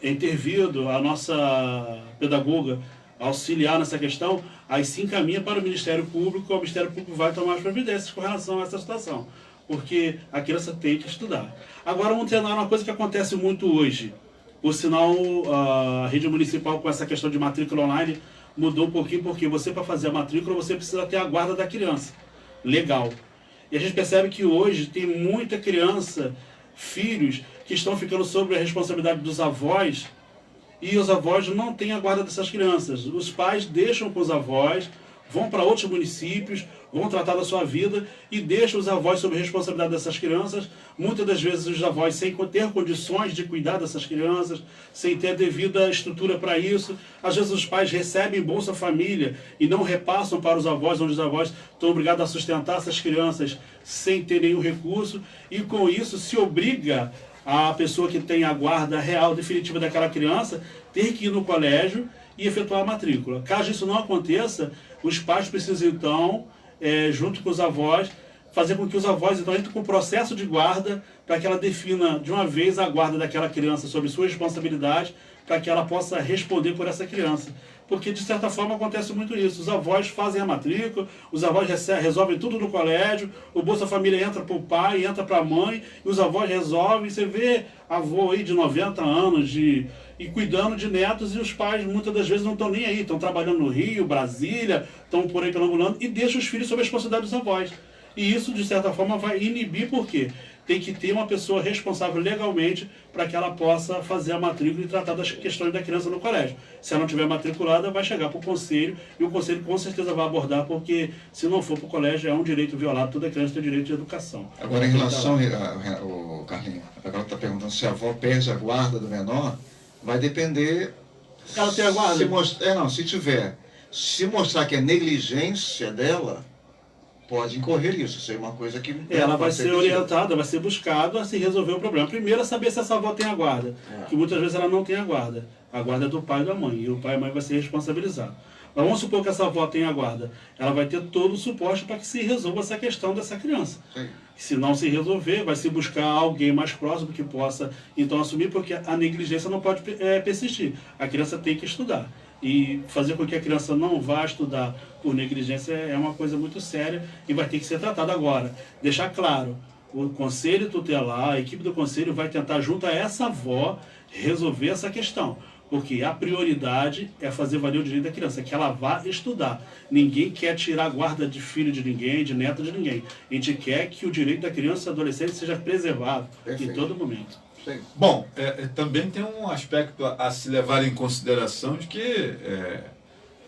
S3: intervido, a nossa pedagoga auxiliar nessa questão, aí se encaminha para o Ministério Público, o Ministério Público vai tomar as providências com relação a essa situação. Porque a criança tem que estudar. Agora vamos treinar uma coisa que acontece muito hoje. Por sinal, a rede municipal com essa questão de matrícula online mudou um pouquinho, porque você, para fazer a matrícula, você precisa ter a guarda da criança. Legal. E a gente percebe que hoje tem muita criança, filhos, que estão ficando sob a responsabilidade dos avós, e os avós não têm a guarda dessas crianças. Os pais deixam com os avós, vão para outros municípios, vão tratar da sua vida e deixam os avós sob a responsabilidade dessas crianças. Muitas das vezes os avós sem ter condições de cuidar dessas crianças, sem ter a devida estrutura para isso. Às vezes os pais recebem Bolsa Família e não repassam para os avós, onde os avós estão obrigados a sustentar essas crianças sem ter nenhum recurso. E com isso se obriga a pessoa que tem a guarda real definitiva daquela criança ter que ir no colégio e efetuar a matrícula. Caso isso não aconteça, os pais precisam então, junto com os avós, fazer com que os avós então entrem com o processo de guarda para que ela defina de uma vez a guarda daquela criança sobre sua responsabilidade, para que ela possa responder por essa criança. Porque, de certa forma, acontece muito isso. Os avós fazem a matrícula, os avós resolvem tudo no colégio, o Bolsa Família entra para o pai, entra para a mãe, e os avós resolvem. Você vê avô aí de 90 anos e cuidando de netos, e os pais muitas das vezes não estão nem aí, estão trabalhando no Rio, Brasília, estão por aí perambulando, e deixam os filhos sob a responsabilidade dos avós. E isso, de certa forma, vai inibir, por quê? Tem que ter uma pessoa responsável legalmente para que ela possa fazer a matrícula e tratar das questões da criança no colégio. Se ela não tiver matriculada, vai chegar para o conselho, e o conselho com certeza vai abordar, porque se não for para o colégio, é um direito violado, toda criança tem direito de educação.
S4: Agora, em relação ao Carlinhos, agora está perguntando se a avó perde a guarda do menor, vai depender...
S3: Ela tem a guarda?
S4: Se tiver. Se mostrar que é negligência dela, pode incorrer isso. Isso é uma coisa que...
S3: Ela vai ser orientada, vai ser buscada a se resolver o problema. Primeiro é saber se essa avó tem a guarda, que muitas vezes ela não tem a guarda. A guarda é do pai e da mãe, e o pai e a mãe vai ser responsabilizado. Mas vamos supor que essa avó tenha a guarda. Ela vai ter todo o suporte para que se resolva essa questão dessa criança. Sim. Se não se resolver, vai se buscar alguém mais próximo que possa então assumir, porque a negligência não pode persistir. A criança tem que estudar. E fazer com que a criança não vá estudar por negligência é uma coisa muito séria e vai ter que ser tratada agora. Deixar claro, o conselho tutelar, a equipe do conselho vai tentar, junto a essa avó, resolver essa questão. Porque a prioridade é fazer valer o direito da criança, que ela vá estudar. Ninguém quer tirar a guarda de filho de ninguém, de neto de ninguém. A gente quer que o direito da criança e do adolescente seja preservado em todo momento.
S2: Sim. Bom, também tem um aspecto a se levar em consideração de que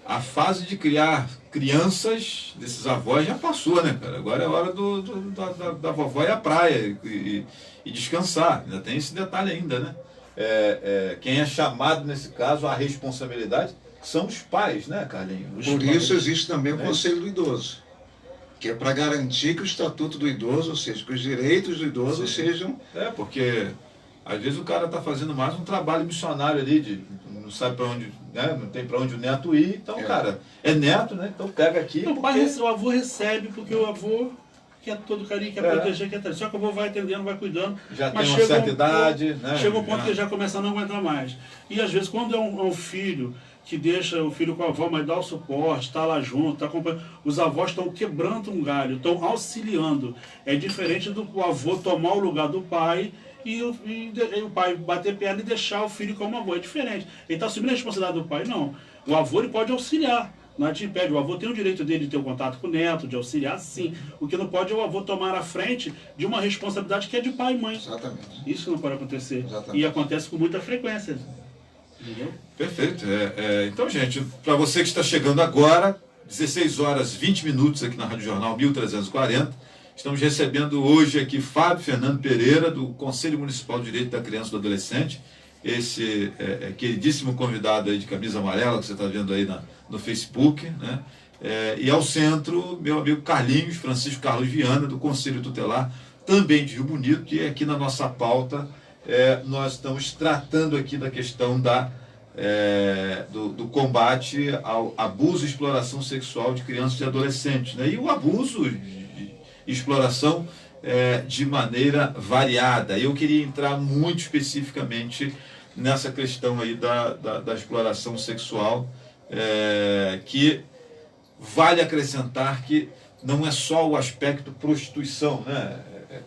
S2: a fase de criar crianças desses avós já passou, né, cara? Agora é hora da vovó ir à praia e descansar. Ainda tem esse detalhe ainda, né? Quem é chamado nesse caso à responsabilidade são os pais, né, Carlinhos?
S4: Por isso existe também o Conselho do Idoso, que é para garantir que o Estatuto do Idoso, ou seja, que os direitos do idoso sejam...
S2: Porque às vezes o cara está fazendo mais um trabalho missionário ali, não sabe para onde, né? Não tem para onde o neto ir, então, cara, é neto, né? Então pega aqui.
S3: O avô recebe, porque o avô quer todo carinho, quer proteger, quer trazer. Só que o avô vai atendendo, vai cuidando.
S2: Já tem uma certa idade, né?
S3: Chega um ponto que ele já começa a não aguentar mais. E às vezes, quando é um filho que deixa o filho com a avó, mas dá o suporte, está lá junto, está acompanhando. Os avós estão quebrando um galho, estão auxiliando. É diferente do avô tomar o lugar do pai e o pai bater perna e deixar o filho como avô. É diferente. Ele está assumindo a responsabilidade do pai? Não. O avô ele pode auxiliar. Não te impede. O avô tem o direito dele de ter um contato com o neto, de auxiliar, sim. O que não pode é o avô tomar a frente de uma responsabilidade que é de pai e mãe.
S4: Exatamente.
S3: Isso não pode acontecer.
S4: Exatamente.
S3: E acontece com muita frequência. Entendeu?
S2: Perfeito. Então, gente, para você que está chegando agora, 16 horas 20 minutos aqui na Rádio Jornal 1340, estamos recebendo hoje aqui Fábio Fernando Pereira, do Conselho Municipal de Direito da Criança e do Adolescente, esse queridíssimo convidado aí de camisa amarela que você está vendo aí no Facebook, né? E ao centro, meu amigo Carlinhos, Francisco Carlos Viana, do Conselho Tutelar, também de Rio Bonito, que aqui na nossa pauta nós estamos tratando aqui da questão do combate ao abuso e exploração sexual de crianças e adolescentes, né? E o abuso e exploração de maneira variada. Eu queria entrar muito especificamente nessa questão aí da exploração sexual, que vale acrescentar que não é só o aspecto prostituição, né,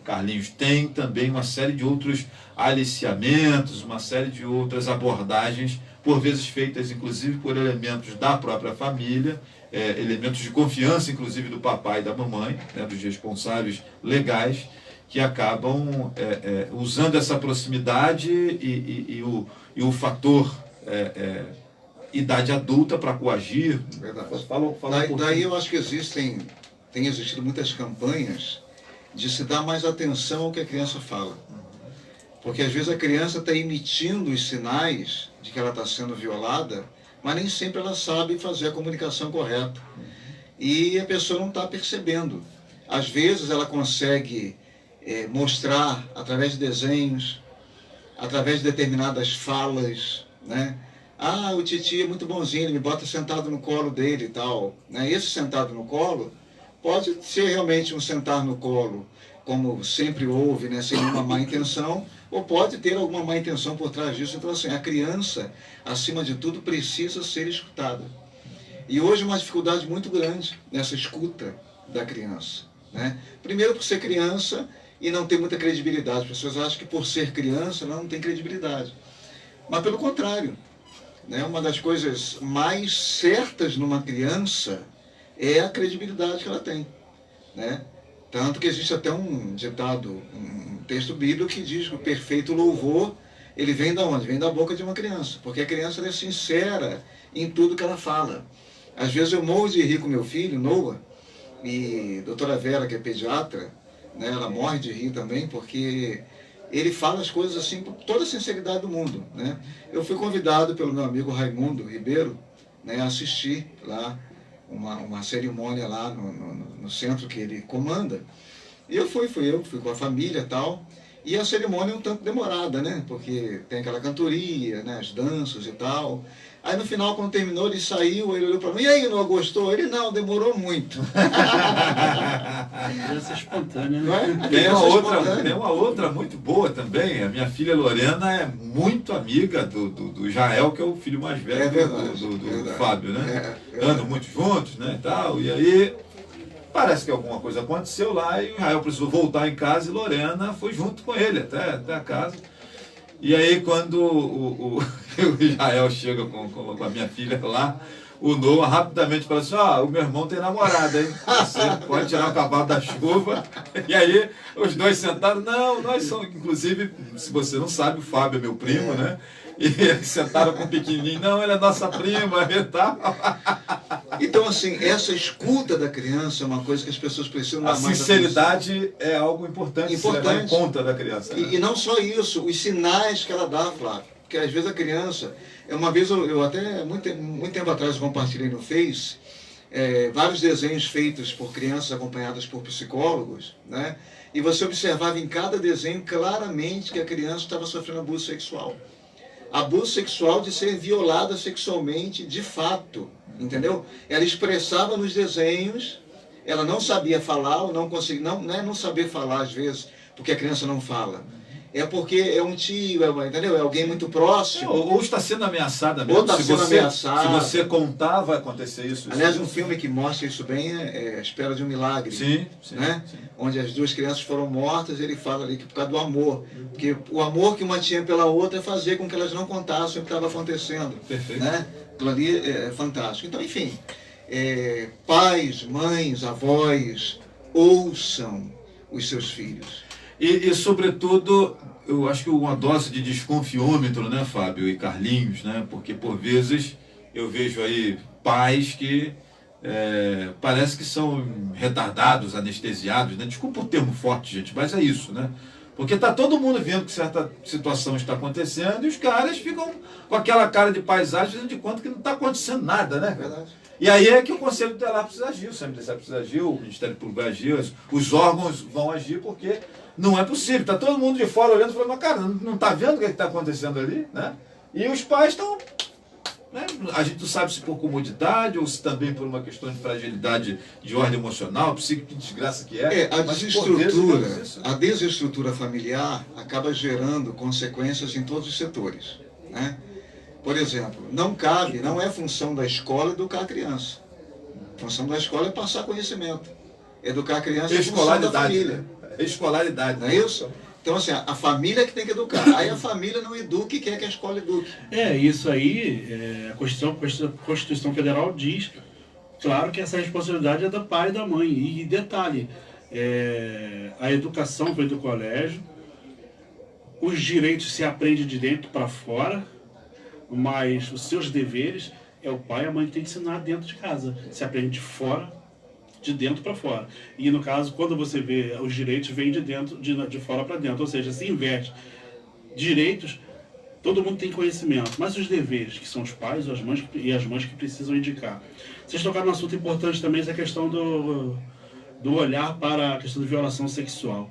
S2: Carlinhos? Tem também uma série de outros aliciamentos, uma série de outras abordagens, por vezes feitas inclusive por elementos da própria família, elementos de confiança, inclusive do papai e da mamãe, né, dos responsáveis legais, que acabam usando essa proximidade e o fator idade adulta para coagir.
S4: Verdade. Daí eu acho que tem existido muitas campanhas de se dar mais atenção ao que a criança fala. Porque às vezes a criança está emitindo os sinais de que ela está sendo violada, mas nem sempre ela sabe fazer a comunicação correta. E a pessoa não está percebendo. Às vezes ela consegue mostrar, através de desenhos, através de determinadas falas, né? Ah, o titio é muito bonzinho, ele me bota sentado no colo dele e tal, né? Esse sentado no colo pode ser realmente um sentar no colo, como sempre houve, né? Sem nenhuma má intenção, ou pode ter alguma má intenção por trás disso. Então, assim, a criança, acima de tudo, precisa ser escutada. E hoje uma dificuldade muito grande nessa escuta da criança, né? Primeiro por ser criança e não ter muita credibilidade. As pessoas acham que por ser criança ela não tem credibilidade. Mas pelo contrário, né? Uma das coisas mais certas numa criança é a credibilidade que ela tem, né? Tanto que existe até um ditado, um texto bíblico que diz que o perfeito louvor, ele vem da onde? Vem da boca de uma criança, porque a criança ela é sincera em tudo que ela fala. Às vezes eu morro de rir com meu filho, Noah, e a doutora Vera, que é pediatra, né, ela morre de rir também, porque ele fala as coisas assim com toda a sinceridade do mundo, né? Eu fui convidado pelo meu amigo Raimundo Ribeiro, né, a assistir lá uma cerimônia lá no centro que ele comanda. E eu fui com a família e tal. E a cerimônia é um tanto demorada, né? Porque tem aquela cantoria, né? As danças e tal. Aí no final, quando terminou, ele saiu, ele olhou para mim, e aí, não gostou? Ele, não, demorou muito.
S3: Criança espontânea,
S4: Não
S3: né?
S4: é?
S2: Tem uma outra muito boa também. A minha filha Lorena é muito amiga do Jael, que é o filho mais velho do Fábio, né? Andam muito juntos, né, e tal. E aí, parece que alguma coisa aconteceu lá e o Jael precisou voltar em casa e Lorena foi junto com ele até a casa. E aí, quando o Israel chega com a minha filha lá, o Noah rapidamente fala assim, o meu irmão tem namorada, hein? Você pode tirar o cavalo da chuva. E aí, os dois sentaram, não, nós somos, inclusive, se você não sabe, o Fábio é meu primo, né? E eles sentaram com o pequenininho, não, ele é nossa prima e tal.
S4: Então, assim, essa escuta da criança é uma coisa que as pessoas precisam dar mais atenção.
S2: A sinceridade é algo importante, se levar em conta da criança. Né?
S4: E não só isso, os sinais que ela dá, Flávio. Porque às vezes a criança... Uma vez, eu até, muito tempo atrás, compartilhei no Face, vários desenhos feitos por crianças acompanhadas por psicólogos, né? E você observava em cada desenho claramente que a criança estava sofrendo abuso sexual. Abuso sexual de ser violada sexualmente de fato, entendeu? Ela expressava nos desenhos, ela não sabia falar, ou não conseguia, não é não saber falar às vezes, porque a criança não fala. É porque é um tio, entendeu? É alguém muito próximo.
S2: Ou está sendo ameaçada mesmo.
S4: Ou está sendo ameaçada.
S2: Se você contar, vai acontecer isso.
S4: Aliás, um filme que mostra isso bem é A Espera de um Milagre.
S2: Sim,
S4: né?
S2: Sim.
S4: Onde as duas crianças foram mortas, ele fala ali que por causa do amor. Porque o amor que uma tinha pela outra fazia com que elas não contassem o que estava acontecendo.
S2: Perfeito.
S4: Né? Aquilo ali é fantástico. Então, enfim, pais, mães, avós, ouçam os seus filhos.
S2: E, sobretudo, eu acho que uma dose de desconfiômetro, né, Fábio e Carlinhos, né? Porque, por vezes, eu vejo aí pais que parece que são retardados, anestesiados, né? Desculpa o termo forte, gente, mas é isso, né? Porque está todo mundo vendo que certa situação está acontecendo e os caras ficam com aquela cara de paisagem, fazendo de conta que não está acontecendo nada, né?
S4: Verdade.
S2: E aí é que o Conselho Tutelar precisa agir, o CMDC precisa agir, o Ministério Público vai agir, os órgãos vão agir, porque não é possível. Está todo mundo de fora olhando e falando, mas cara, não está vendo o que está acontecendo ali? Né? E os pais estão... Né? A gente não sabe se por comodidade ou se também por uma questão de fragilidade de ordem emocional, psíquica, que desgraça que é.
S4: A desestrutura familiar acaba gerando consequências em todos os setores. Né? Por exemplo, não é função da escola educar a criança. A função da escola é passar conhecimento. Educar a criança é função da família.
S2: Né? Escolaridade.
S4: Não é isso? Então, assim, a família que tem que educar. Aí a família não educa e quer que a escola eduque.
S3: Isso aí, a Constituição Federal diz, claro que essa responsabilidade é do pai e da mãe. E detalhe, a educação vem do colégio, os direitos se aprende de dentro para fora, mas os seus deveres é o pai e a mãe que tem que ensinar dentro de casa. Se aprende de fora, de dentro para fora. E no caso, quando você vê os direitos, vem de dentro, de fora para dentro. Ou seja, se inverte. Direitos, todo mundo tem conhecimento, mas os deveres, que são os pais e as mães que precisam indicar. Vocês tocaram num assunto importante também, essa questão do olhar para a questão de violação sexual.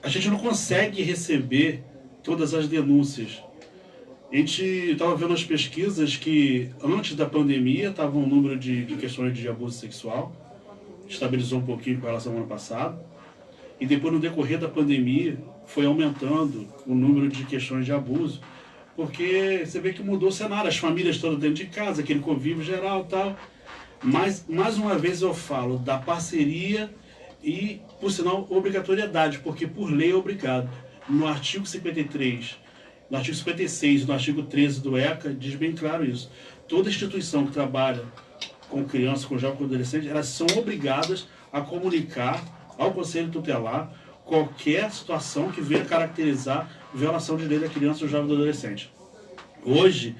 S3: A gente não consegue receber todas as denúncias. A gente estava vendo as pesquisas que antes da pandemia estava um número de questões de abuso sexual, estabilizou um pouquinho com relação ao ano passado, e depois no decorrer da pandemia foi aumentando o número de questões de abuso, porque você vê que mudou o cenário, as famílias todas dentro de casa, aquele convívio geral e tal. Mas, mais uma vez eu falo da parceria e, por sinal, obrigatoriedade, porque por lei é obrigado. No artigo 53, no artigo 56 e no artigo 13 do ECA, diz bem claro isso. Toda instituição que trabalha com criança, com jovem, com adolescente, elas são obrigadas a comunicar ao Conselho Tutelar qualquer situação que venha caracterizar violação de direito da criança, do jovem e do adolescente. Hoje,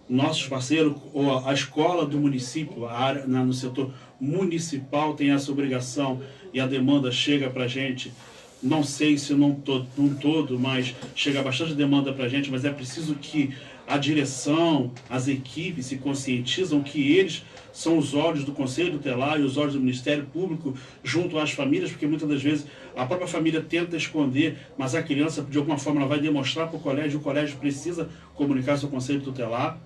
S3: nossos parceiros, ou a escola do município, a área, no setor municipal tem essa obrigação e a demanda chega para a gente, não sei se não todo, mas chega bastante demanda para a gente, mas é preciso que a direção, as equipes se conscientizam que eles são os olhos do Conselho Tutelar e os olhos do Ministério Público junto às famílias, porque muitas das vezes a própria família tenta esconder, mas a criança, de alguma forma, ela vai demonstrar para o colégio precisa comunicar seu Conselho Tutelar.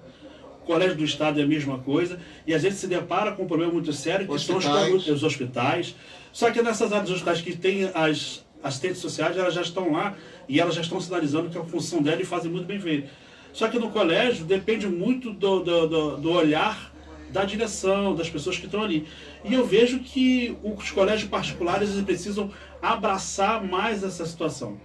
S3: O Colégio do Estado é a mesma coisa, e a gente se depara com um problema muito sério, que são os hospitais. Só que nessas áreas dos hospitais que tem as assistentes sociais, elas já estão lá e elas já estão sinalizando que a função dela e fazem muito bem feito. Só que no colégio depende muito do olhar da direção, das pessoas que estão ali. E eu vejo que os colégios particulares eles precisam abraçar mais essa situação.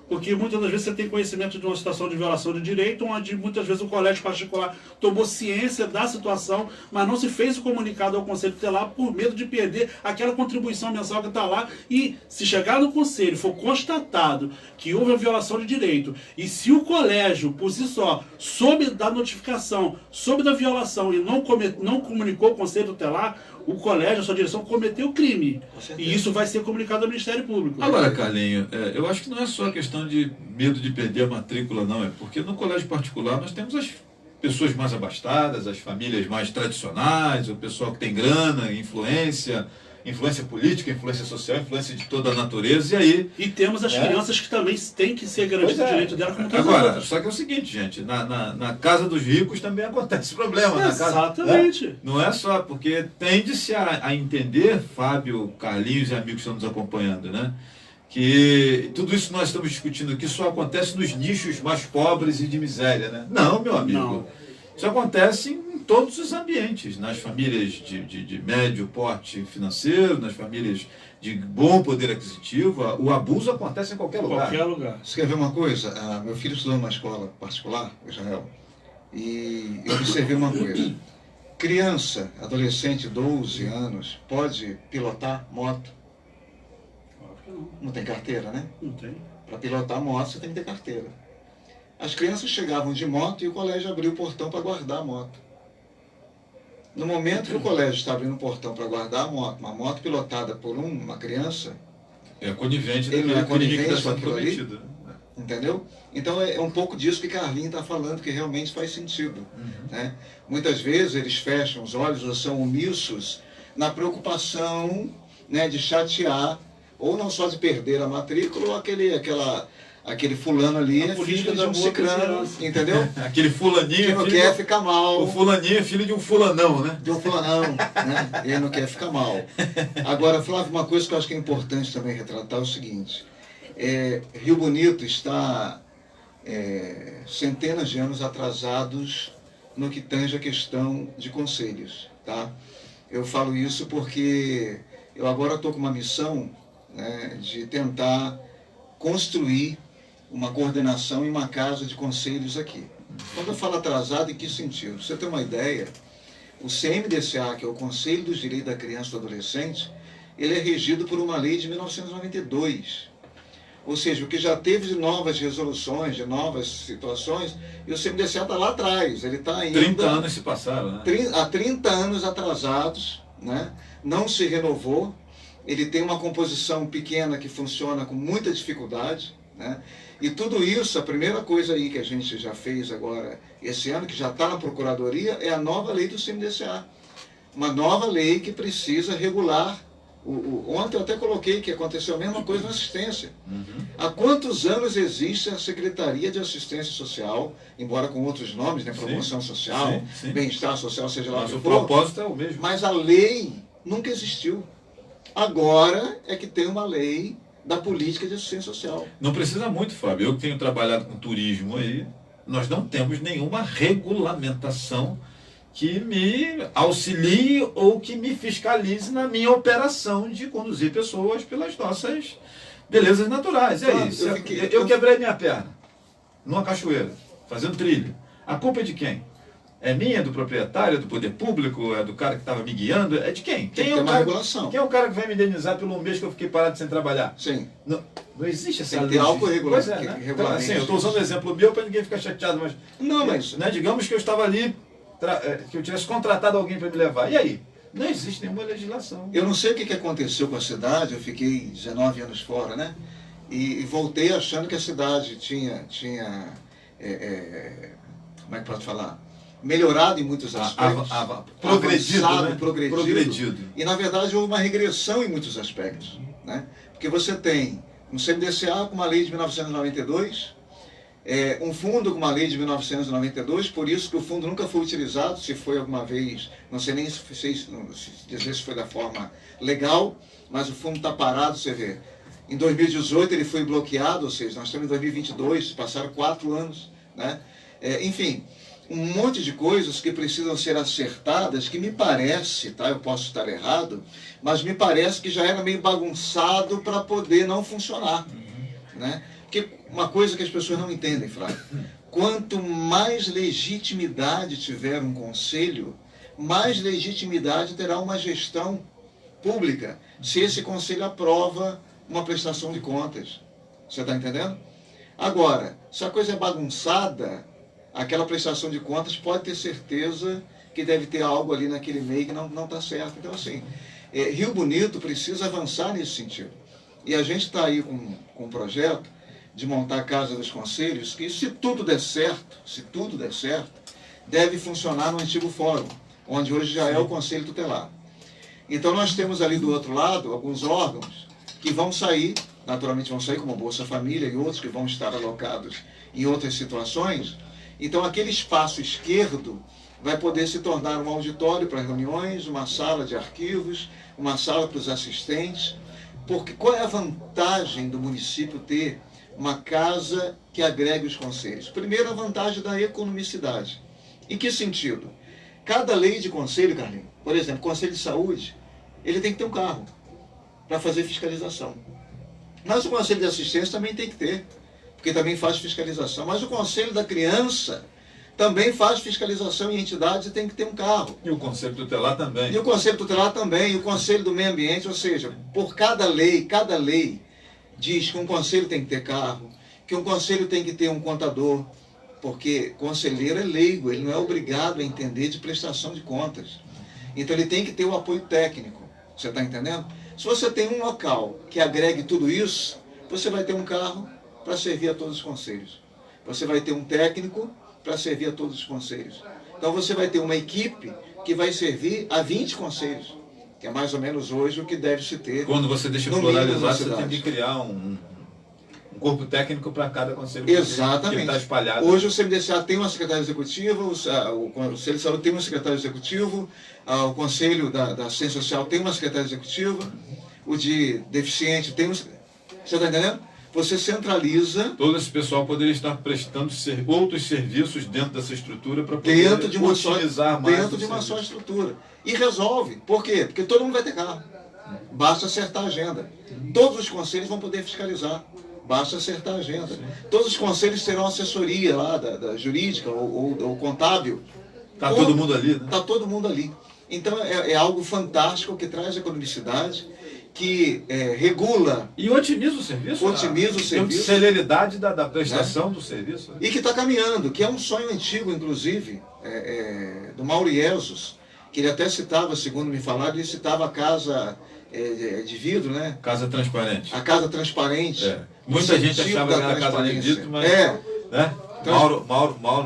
S3: Porque muitas das vezes você tem conhecimento de uma situação de violação de direito, onde muitas vezes o colégio particular tomou ciência da situação, mas não se fez o comunicado ao Conselho Tutelar por medo de perder aquela contribuição mensal que está lá. E se chegar no Conselho for constatado que houve a violação de direito, e se o colégio, por si só, soube da notificação, soube da violação e não comunicou ao Conselho Tutelar, o colégio, a sua direção, cometeu crime. E isso vai ser comunicado ao Ministério Público.
S2: Agora, Carlinho, eu acho que não é só a questão de medo de perder a matrícula, não. É porque no colégio particular nós temos as pessoas mais abastadas, as famílias mais tradicionais, o pessoal que tem grana, influência política, influência social, influência de toda a natureza, e aí...
S3: E temos as crianças que também têm que ser garantido o direito dela como todas as
S2: Agora,
S3: outras.
S2: só que é o seguinte, gente, na casa dos ricos também acontece problema.
S3: Exatamente.
S2: Não é só, porque tende-se a entender, Fábio, Carlinhos e amigos que estão nos acompanhando, né? Que tudo isso que nós estamos discutindo aqui só acontece nos nichos mais pobres e de miséria, né? Não, meu amigo.
S3: Não.
S2: Isso acontece em todos os ambientes, nas famílias de médio porte financeiro, nas famílias de bom poder aquisitivo. O abuso acontece em qualquer lugar.
S4: Você quer ver uma coisa? Meu filho estudou numa escola particular, Israel, e eu observei uma coisa. Criança, adolescente, 12 anos, pode pilotar moto? Não tem carteira, né?
S3: Não tem.
S4: Para pilotar moto, você tem que ter carteira. As crianças chegavam de moto e o colégio abriu o portão para guardar a moto. No momento que o colégio está abrindo o portão para guardar a moto, uma moto pilotada por uma criança...
S2: É conivente
S4: ele não é conivente com aquilo ali,
S2: né?
S4: entendeu? Então é um pouco disso que Carlinhos está falando, que realmente faz sentido. Né? Muitas vezes eles fecham os olhos ou são omissos na preocupação, né, de chatear, ou não só de perder a matrícula, ou aquele fulano ali é filho de um cicrano, entendeu?
S2: Aquele fulaninho
S4: que não quer ficar mal.
S2: O fulaninho é filho de um fulanão, né?
S4: De um fulanão, né? Ele não quer ficar mal. Agora, Flávio, uma coisa que eu acho que é importante também retratar é o seguinte. Rio Bonito está centenas de anos atrasados no que tange a questão de conselhos, tá? Eu falo isso porque eu agora estou com uma missão, né, de tentar construir uma coordenação em uma casa de conselhos aqui. Quando eu falo atrasado, em que sentido? Pra você ter uma ideia, o CMDCA, que é o Conselho dos Direitos da Criança e do Adolescente, ele é regido por uma lei de 1992. Ou seja, o que já teve de novas resoluções, de novas situações, e o CMDCA está lá atrás. Ele está ainda...
S2: 30 anos se passaram, né?
S4: Há 30 anos atrasados, né? Não se renovou. Ele tem uma composição pequena que funciona com muita dificuldade, né? E tudo isso, a primeira coisa aí que a gente já fez agora, esse ano, que já está na Procuradoria, é a nova lei do CMDCA. Uma nova lei que precisa regular Ontem eu até coloquei que aconteceu a mesma coisa na assistência.
S2: Uhum.
S4: Há quantos anos existe a Secretaria de Assistência Social, embora com outros nomes, né? Promoção social, bem-estar social, seja lá o
S2: Mas
S4: que
S2: o
S4: for.
S2: propósito é o mesmo.
S4: Mas a lei nunca existiu. Agora é que tem uma lei da política de assistência social.
S2: Não precisa muito, Fábio. Eu que tenho trabalhado com turismo aí, nós não temos nenhuma regulamentação que me auxilie ou que me fiscalize na minha operação de conduzir pessoas pelas nossas belezas naturais. É
S4: Claro,
S2: isso.
S4: eu
S2: Eu quebrei minha perna numa cachoeira, fazendo trilha. A culpa é de quem? É minha, do proprietário, do poder público, é do cara que estava me guiando? É de quem?
S4: Tem
S2: Quem
S4: que
S2: é
S4: ter
S2: o
S4: uma
S2: cara,
S4: regulação.
S2: quem é o cara que vai me indenizar pelo mês que eu fiquei parado sem trabalhar?
S4: Sim.
S2: Não existe essa
S4: Tem que ter algo regular.
S2: Pois é, né? Então, assim, eu estou usando o exemplo meu para ninguém ficar chateado, mas...
S4: Não, mas...
S2: Né, digamos que eu estava ali, que eu tivesse contratado alguém para me levar. E aí? Não existe nenhuma legislação.
S4: Eu não sei o que aconteceu com a cidade, eu fiquei 19 anos fora, né? E voltei achando que a cidade tinha como é que pode falar? Melhorado em muitos aspectos.
S2: Progredido,
S4: avançado,
S2: né?
S4: progredido. E, na verdade, houve uma regressão em muitos aspectos. Né? Porque você tem um CMDCA com uma lei de 1992, um fundo com uma lei de 1992, por isso que o fundo nunca foi utilizado, se foi alguma vez, não sei nem se dizer se foi da forma legal, mas o fundo está parado, você vê. Em 2018 ele foi bloqueado, ou seja, nós estamos em 2022, passaram 4 anos. Né? Enfim, um monte de coisas que precisam ser acertadas, que me parece, tá? Eu posso estar errado, mas me parece que já era meio bagunçado para poder não funcionar. Né? Porque uma coisa que as pessoas não entendem, Flávio, quanto mais legitimidade tiver um conselho, mais legitimidade terá uma gestão pública, se esse conselho aprova uma prestação de contas. Você está entendendo? Agora, se a coisa é bagunçada, aquela prestação de contas pode ter certeza que deve ter algo ali naquele meio que não está certo. Então, assim, Rio Bonito precisa avançar nesse sentido. E a gente está aí com um projeto de montar a Casa dos Conselhos, que se tudo der certo, deve funcionar no antigo fórum, onde hoje já é o Conselho Tutelar. Então nós temos ali do outro lado alguns órgãos que vão sair, naturalmente vão sair como Bolsa Família e outros que vão estar alocados em outras situações. Então aquele espaço esquerdo vai poder se tornar um auditório para reuniões, uma sala de arquivos, uma sala para os assistentes. Porque qual é a vantagem do município ter uma casa que agregue os conselhos? Primeiro, a vantagem da economicidade. Em que sentido? Cada lei de conselho, Carlinhos, por exemplo, Conselho de Saúde, ele tem que ter um carro para fazer fiscalização. Mas o Conselho de Assistência também tem que ter, porque também faz fiscalização. Mas o Conselho da Criança também faz fiscalização em entidades e tem que ter um carro.
S2: E o Conselho Tutelar também.
S4: E o Conselho Tutelar também, e o Conselho do Meio Ambiente, ou seja, por cada lei diz que um conselho tem que ter carro, que um conselho tem que ter um contador, porque conselheiro é leigo, ele não é obrigado a entender de prestação de contas. Então ele tem que ter o apoio técnico, você está entendendo? Se você tem um local que agregue tudo isso, você vai ter um carro para servir a todos os conselhos. Você vai ter um técnico para servir a todos os conselhos. Então você vai ter uma equipe que vai servir a 20 conselhos, que é mais ou menos hoje o que deve se ter.
S2: Quando você deixa pluralizar, você tem que criar um corpo técnico para cada conselho.
S4: Exatamente.
S2: Que está espalhado.
S4: Hoje o CMDCA tem uma secretária executiva, o Conselho de Saúde tem um secretário executivo, o Conselho da Assistência Social tem uma secretária executiva, o de deficiente tem um... Você está entendendo? Você centraliza...
S2: Todo esse pessoal poderia estar prestando outros serviços dentro dessa estrutura para poder otimizar mais.
S4: Dentro de uma só estrutura. E resolve. Por quê? Porque todo mundo vai ter carro. Basta acertar a agenda. Todos os conselhos vão poder fiscalizar. Basta acertar a agenda. Sim. Todos os conselhos terão assessoria lá, da jurídica ou contábil.
S2: Está todo mundo ali, né?
S4: Está todo mundo ali. Então é algo fantástico que traz economicidade, que regula...
S2: E otimiza o serviço.
S4: Otimiza o serviço.
S2: Celeridade da prestação, né? Do serviço. Né?
S4: E que está caminhando, que é um sonho antigo, inclusive, do Mauro Iesus, que ele até citava, segundo me falaram, ele citava a casa de vidro, né?
S2: Casa transparente.
S4: A casa transparente.
S2: Muita gente achava que era casa de vidro, mas...
S4: Né?
S2: Mauro,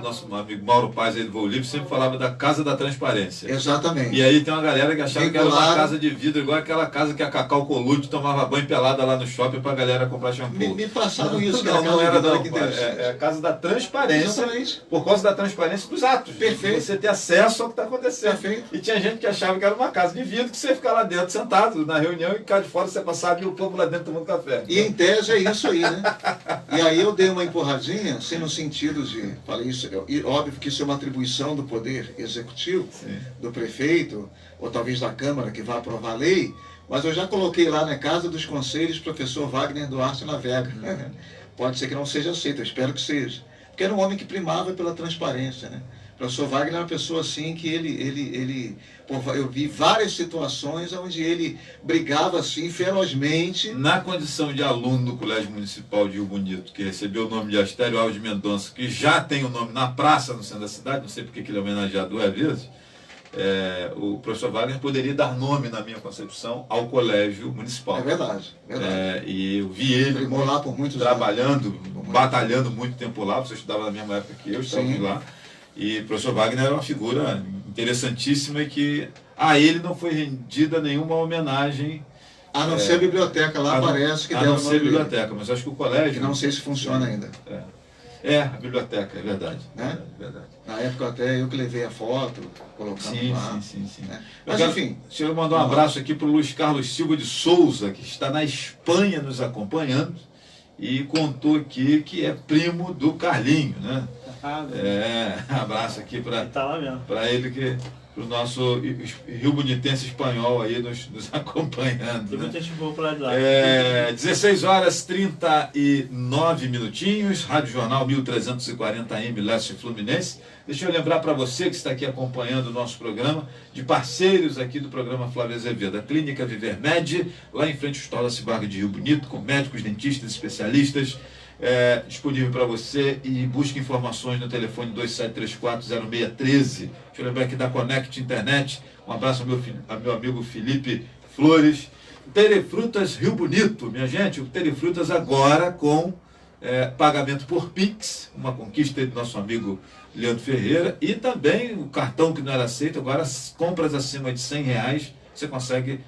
S2: nosso amigo Mauro Paz aí do Voo Livre, sempre falava da Casa da Transparência.
S4: Exatamente.
S2: E aí tem uma galera que achava que era uma casa de vidro, igual aquela casa que a Cacau Colucci tomava banho pelada lá no shopping pra galera comprar shampoo.
S4: Me passaram isso,
S2: não era não. É a Casa da Transparência.
S4: Exatamente.
S2: Por causa da transparência dos atos.
S4: Perfeito.
S2: Você ter acesso ao que está acontecendo.
S4: Perfeito.
S2: E tinha gente que achava que era uma casa de vidro, que você fica lá dentro sentado na reunião e cá de fora você passava e o povo lá dentro tomando café.
S4: E em tese é isso aí, né? E aí eu dei uma empurradinha, assim, no sentido de, falei isso, e óbvio que isso é uma atribuição do Poder Executivo, sim, do prefeito, ou talvez da Câmara que vai aprovar a lei, mas eu já coloquei lá na Casa dos Conselhos professor Wagner Duarte Navega. Pode ser que não seja aceito, eu espero que seja. Porque era um homem que primava pela transparência, né? O professor Wagner é uma pessoa assim que eu vi várias situações onde ele brigava assim ferozmente.
S2: Na condição de aluno do Colégio Municipal de Rio Bonito, que recebeu o nome de Astério Alves de Mendonça, que já tem o nome na praça no centro da cidade, não sei porque que ele é homenageado 2 vezes, o professor Wagner poderia dar nome, na minha concepção, ao Colégio Municipal.
S4: É verdade.
S2: E eu vi ele
S4: lá por muitos
S2: trabalhando, batalhando muito tempo lá. Você estudava na mesma época que eu, estava lá. E o professor Wagner era uma figura interessantíssima e que a ele não foi rendida nenhuma homenagem.
S4: A não ser a biblioteca lá, parece que
S2: deve. A não ser a biblioteca, mas acho que o colégio...
S4: Que não sei se funciona ainda.
S2: A biblioteca, é verdade.
S4: Né?
S2: É verdade.
S4: Na época até eu que levei a foto, colocando lá.
S2: Sim.
S4: Né?
S2: Mas enfim... O senhor mandou um abraço aqui para o Luiz Carlos Silva de Souza, que está na Espanha nos acompanhando, e contou aqui que é primo do Carlinho, né? Abraço aqui para ele, para o nosso Rio Bonitense espanhol aí nos acompanhando.
S3: Tem muita gente boa por lá de lá.
S2: 16 horas 39 minutinhos, Rádio Jornal 1340M Leste Fluminense. Deixa eu lembrar para você que está aqui acompanhando o nosso programa, de parceiros aqui do programa Flávio Azevedo, a Clínica Viver Med, lá em frente ao Hospital da Cibarga de Rio Bonito, com médicos, dentistas, especialistas, disponível para você, e busque informações no telefone 27340613. Deixa eu lembrar aqui da Connect Internet. Um abraço ao meu amigo Felipe Flores. Telefrutas Rio Bonito, minha gente, o Telefrutas agora com pagamento por Pix, uma conquista do nosso amigo Leandro Ferreira, e também o cartão que não era aceito, agora compras acima de R$100 você consegue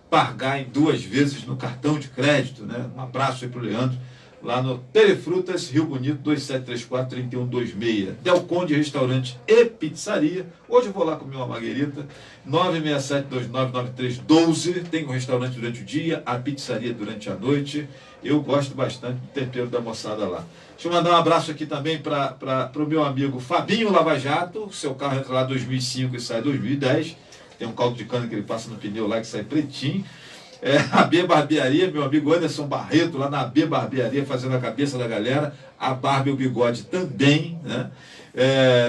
S2: pagar em 2 vezes no cartão de crédito, né? Um abraço aí para o Leandro, lá no Telefrutas Rio Bonito, 2734-3126. Del Conde Restaurante e Pizzaria. Hoje eu vou lá comer uma marguerita. 967-2993-12. Tem um restaurante durante o dia, a pizzaria durante a noite. Eu gosto bastante do tempero da moçada lá. Deixa eu mandar um abraço aqui também para o meu amigo Fabinho Lava Jato. Seu carro entra lá em 2005 e sai em 2010. Tem um caldo de cana que ele passa no pneu lá que sai pretinho. A B Barbearia, meu amigo Anderson Barreto, lá na B Barbearia, fazendo a cabeça da galera, a barba e o bigode também, né?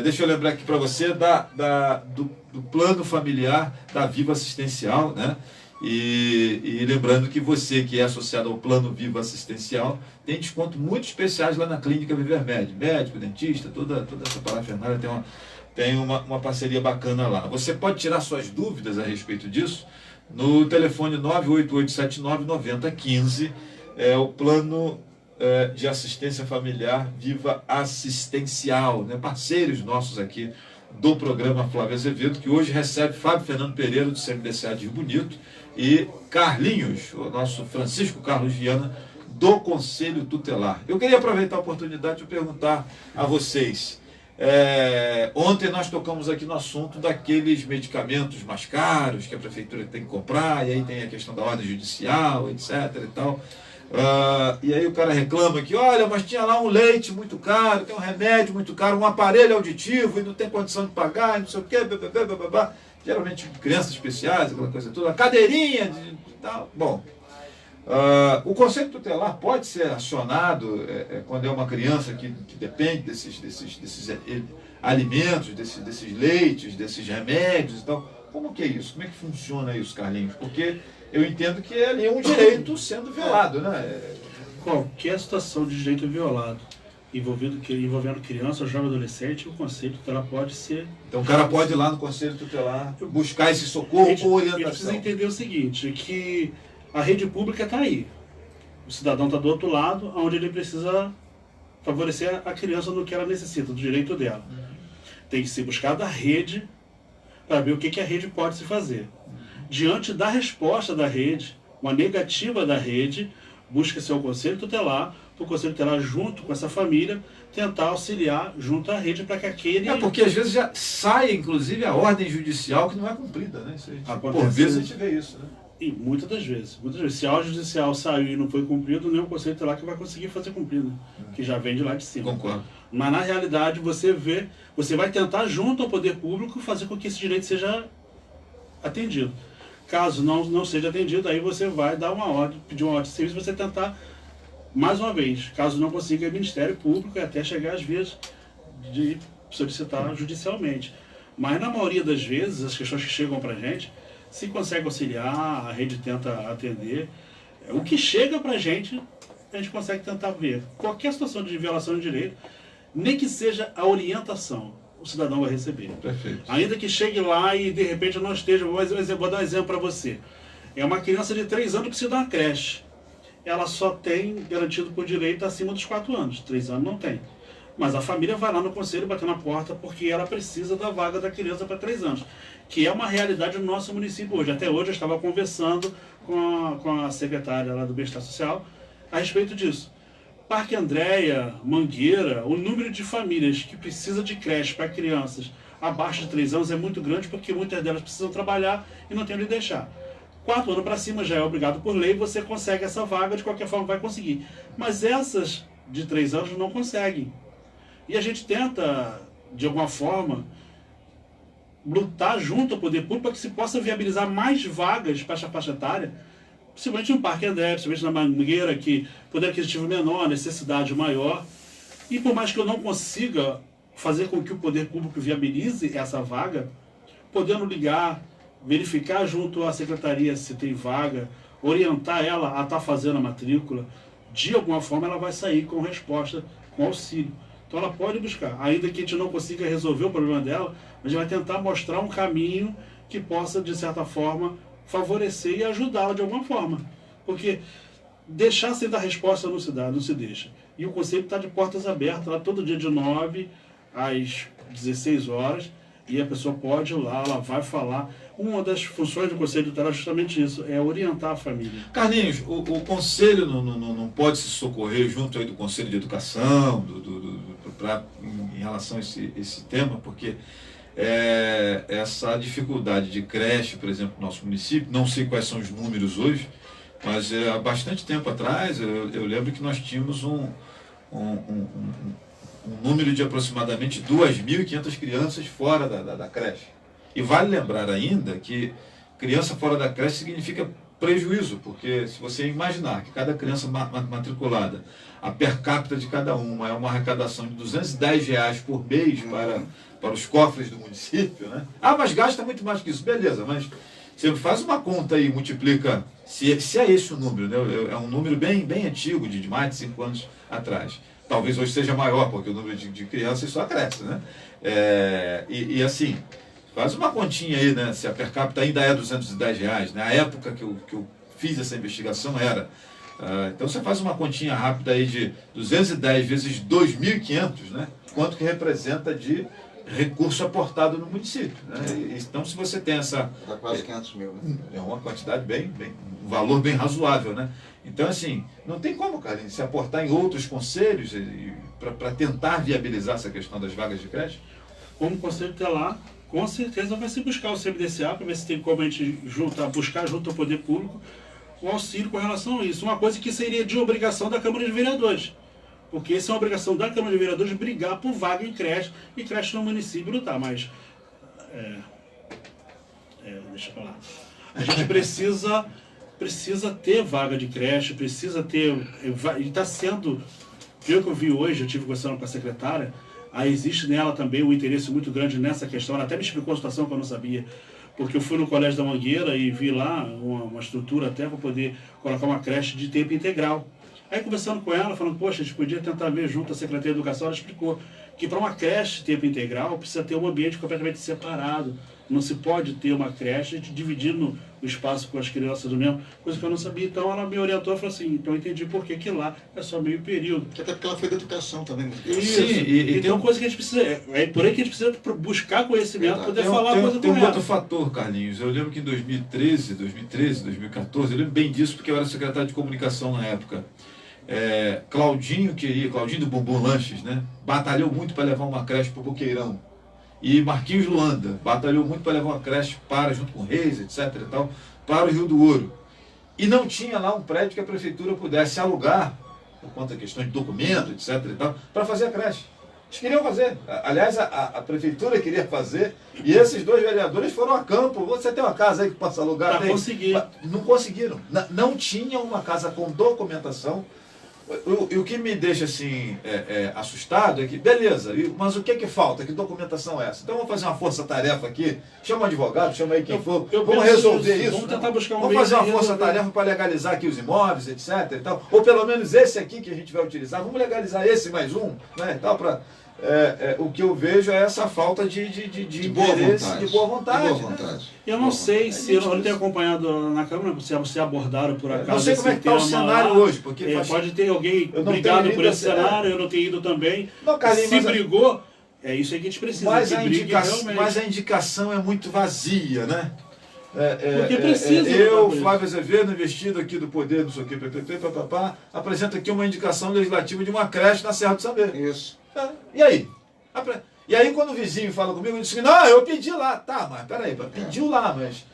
S2: Deixa eu lembrar aqui para você do plano familiar da Viva Assistencial, né? E lembrando que você que é associado ao plano Viva Assistencial tem desconto muito especiais lá na Clínica Viver Med, médico, dentista, toda essa parafernália tem uma parceria bacana lá. Você pode tirar suas dúvidas a respeito disso no telefone 98879-9015, o plano de assistência familiar Viva Assistencial, né? Parceiros nossos aqui do programa Flávio Azevedo, que hoje recebe Fábio Fernando Pereira, do CMDCA de Rio Bonito, e Carlinhos, o nosso Francisco Carlos Viana, do Conselho Tutelar. Eu queria aproveitar a oportunidade de perguntar a vocês. Ontem nós tocamos aqui no assunto daqueles medicamentos mais caros que a prefeitura tem que comprar, e aí tem a questão da ordem judicial, etc. e tal. E aí o cara reclama que, olha, mas tinha lá um leite muito caro, tem um remédio muito caro, um aparelho auditivo e não tem condição de pagar, não sei o quê, blá. Geralmente crianças especiais, aquela coisa toda, cadeirinha e tal. Bom, o Conselho Tutelar pode ser acionado quando é uma criança que depende desses alimentos, desses leites, desses remédios e tal. Como que é isso? Como é que funciona isso, Carlinhos? Porque eu entendo que ali é um direito sendo violado, né?
S3: Qualquer situação de direito violado envolvendo criança, jovem, adolescente, o Conselho Tutelar pode ser...
S2: Então o cara pode ir lá no Conselho Tutelar buscar esse socorro ou orientação.
S3: Ele precisa entender o seguinte, que a rede pública está aí. O cidadão está do outro lado, onde ele precisa favorecer a criança no que ela necessita, do direito dela. Tem que ser buscada a rede para ver o que a rede pode se fazer. Diante da resposta da rede, uma negativa da rede, busca-se ao Conselho Tutelar, para o Conselho Tutelar, junto com essa família, tentar auxiliar junto à rede para que aquele...
S2: porque às vezes já sai, inclusive, a ordem judicial que não é cumprida, né? Isso aí, por vezes a gente vê isso, né?
S3: E muitas das vezes. Se a ordem judicial saiu e não foi cumprido, nem o Conselho Tutelar que vai conseguir fazer cumprido, que já vem de lá de cima.
S2: Concordo.
S3: Mas na realidade você vai tentar junto ao poder público fazer com que esse direito seja atendido. Caso não seja atendido, aí você vai dar uma ordem, pedir uma ordem de serviço, você tentar mais uma vez. Caso não consiga, Ministério Público e até chegar às vias de solicitar judicialmente. Mas na maioria das vezes, as questões que chegam para a gente, se consegue auxiliar, a rede tenta atender. O que chega para a gente consegue tentar ver. Qualquer situação de violação de direito, nem que seja a orientação, o cidadão vai receber.
S2: Perfeito.
S3: Ainda que chegue lá e de repente não esteja, vou dar um exemplo para você. É uma criança de 3 anos que precisa de uma creche. Ela só tem garantido por direito acima dos 4 anos. 3 anos não tem. Mas a família vai lá no conselho bater na porta porque ela precisa da vaga da criança para 3 anos. Que é uma realidade no nosso município hoje. Até hoje eu estava conversando com a secretária lá do Bem-Estar Social a respeito disso. Parque Andréia, Mangueira, o número de famílias que precisa de creche para crianças abaixo de 3 anos é muito grande porque muitas delas precisam trabalhar e não tem onde deixar. 4 anos para cima já é obrigado por lei, você consegue essa vaga, de qualquer forma vai conseguir. Mas essas de 3 anos não conseguem. E a gente tenta, de alguma forma, lutar junto ao poder público para que se possa viabilizar mais vagas para essa faixa etária, principalmente no Parque André, principalmente na Mangueira, que poder aquisitivo menor, necessidade maior. E por mais que eu não consiga fazer com que o poder público viabilize essa vaga, podendo ligar, verificar junto à secretaria se tem vaga, orientar ela a estar fazendo a matrícula, de alguma forma ela vai sair com resposta, com auxílio. Então ela pode buscar, ainda que a gente não consiga resolver o problema dela, a gente vai tentar mostrar um caminho que possa, de certa forma, favorecer e ajudá-la de alguma forma. Porque deixar sem dar resposta não se deixa. E o conselho está de portas abertas lá todo dia de 9 às 16 horas, e a pessoa pode ir lá, ela vai falar. Uma das funções do conselho tutelar é justamente isso, é orientar a família.
S2: Carlinhos, o conselho não pode se socorrer junto aí do Conselho de Educação, em relação a esse tema, porque essa dificuldade de creche, por exemplo, no nosso município, não sei quais são os números hoje, mas há bastante tempo atrás, eu lembro que nós tínhamos um número de aproximadamente 2.500 crianças fora da creche. E vale lembrar ainda que criança fora da creche significa prejuízo, porque se você imaginar que cada criança matriculada, a per capita de cada uma é uma arrecadação de R$210 por mês para os cofres do município, né? Ah, mas gasta muito mais que isso. Beleza, mas você faz uma conta aí, multiplica, se é esse o número, né? É um número bem antigo, de mais de 5 anos atrás. Talvez hoje seja maior, porque o número de crianças só cresce, né? E assim, faz uma continha aí, né? Se a per capita ainda é R$210, né? A época que eu fiz essa investigação era... então você faz uma continha rápida aí de 210 vezes 2.500, né? Quanto que representa de recurso aportado no município, né? Então se você tem essa...
S4: Dá quase 500 mil, né?
S2: É uma quantidade um valor bem razoável, né? Então assim, não tem como, Carlinhos, se aportar em outros conselhos para tentar viabilizar essa questão das vagas de creche?
S3: Como o conselho tutelar, com certeza vai se buscar o CMDCA para ver se tem como a gente buscar junto ao poder público o auxílio com relação a isso. Uma coisa que seria de obrigação da Câmara de Vereadores. Porque isso é uma obrigação da Câmara de Vereadores brigar por vaga em creche, e creche no município não está, mas... deixa eu falar. A gente precisa ter vaga de creche, precisa ter... E está sendo... Pelo que eu vi hoje, eu tive conversando com a secretária, existe nela também um interesse muito grande nessa questão. Ela até me explicou a situação que eu não sabia, porque eu fui no Colégio da Mangueira e vi lá uma estrutura até para poder colocar uma creche de tempo integral. Aí conversando com ela, falando, poxa, a gente podia tentar ver junto à Secretaria de Educação, ela explicou que para uma creche de tempo integral precisa ter um ambiente completamente separado, Não se pode ter uma creche dividindo o espaço com as crianças do mesmo, coisa que eu não sabia. Então ela me orientou e falou assim, então eu entendi por que lá é só meio período.
S4: Até porque ela foi da educação também.
S3: Isso.
S2: Sim, e
S3: então coisa que a gente precisa, é por aí que a gente precisa buscar conhecimento para poder falar a coisa
S2: tem um
S3: correta.
S2: outro fator, Carlinhos. Eu lembro que em 2013, 2014, eu lembro bem disso porque eu era secretário de comunicação na época. Claudinho do Bumbum Lanches, né? Batalhou muito para levar uma creche para o Boqueirão. E Marquinhos Luanda batalhou muito para levar uma creche junto com Reis, etc. e tal, para o Rio do Ouro. E não tinha lá um prédio que a prefeitura pudesse alugar, por conta da questão de documento, etc. e tal, para fazer a creche. Eles queriam fazer. Aliás, a prefeitura queria fazer, e esses dois vereadores foram a campo. Você tem uma casa aí que possa alugar?
S3: Para conseguir.
S2: Não conseguiram. Não tinha uma casa com documentação. E o que me deixa assim assustado é que, beleza, mas o que falta? Que documentação é essa? Então vamos fazer uma força-tarefa aqui, chama um advogado, chama aí quem for, vamos resolver isso.
S3: Vamos tentar buscar um
S2: vamos fazer uma força-tarefa para legalizar aqui os imóveis, etc. E tal. Ou pelo menos esse aqui que a gente vai utilizar, vamos legalizar esse mais um, né? E tal, o que eu vejo é essa falta de interesse, de boa vontade. Né?
S3: Eu não sei se eu não tenho acompanhado na Câmara, se abordaram por acaso.
S2: Não sei como é que está o cenário hoje, porque
S3: pode ter alguém brigado por esse cenário, eu não tenho ido também.
S2: Não, Carlinhos,
S3: se brigou, é isso aí que a gente precisa.
S2: Mas a indicação é muito vazia, né?
S3: Porque precisa.
S2: Eu, Flávio Azevedo, investido aqui do poder, não sei o que, apresento aqui uma indicação legislativa de uma creche na Serra do Saber.
S4: Isso.
S2: E aí? E aí quando o vizinho fala comigo, eu disse, não, eu pedi lá. Tá, mas peraí, pediu lá, mas...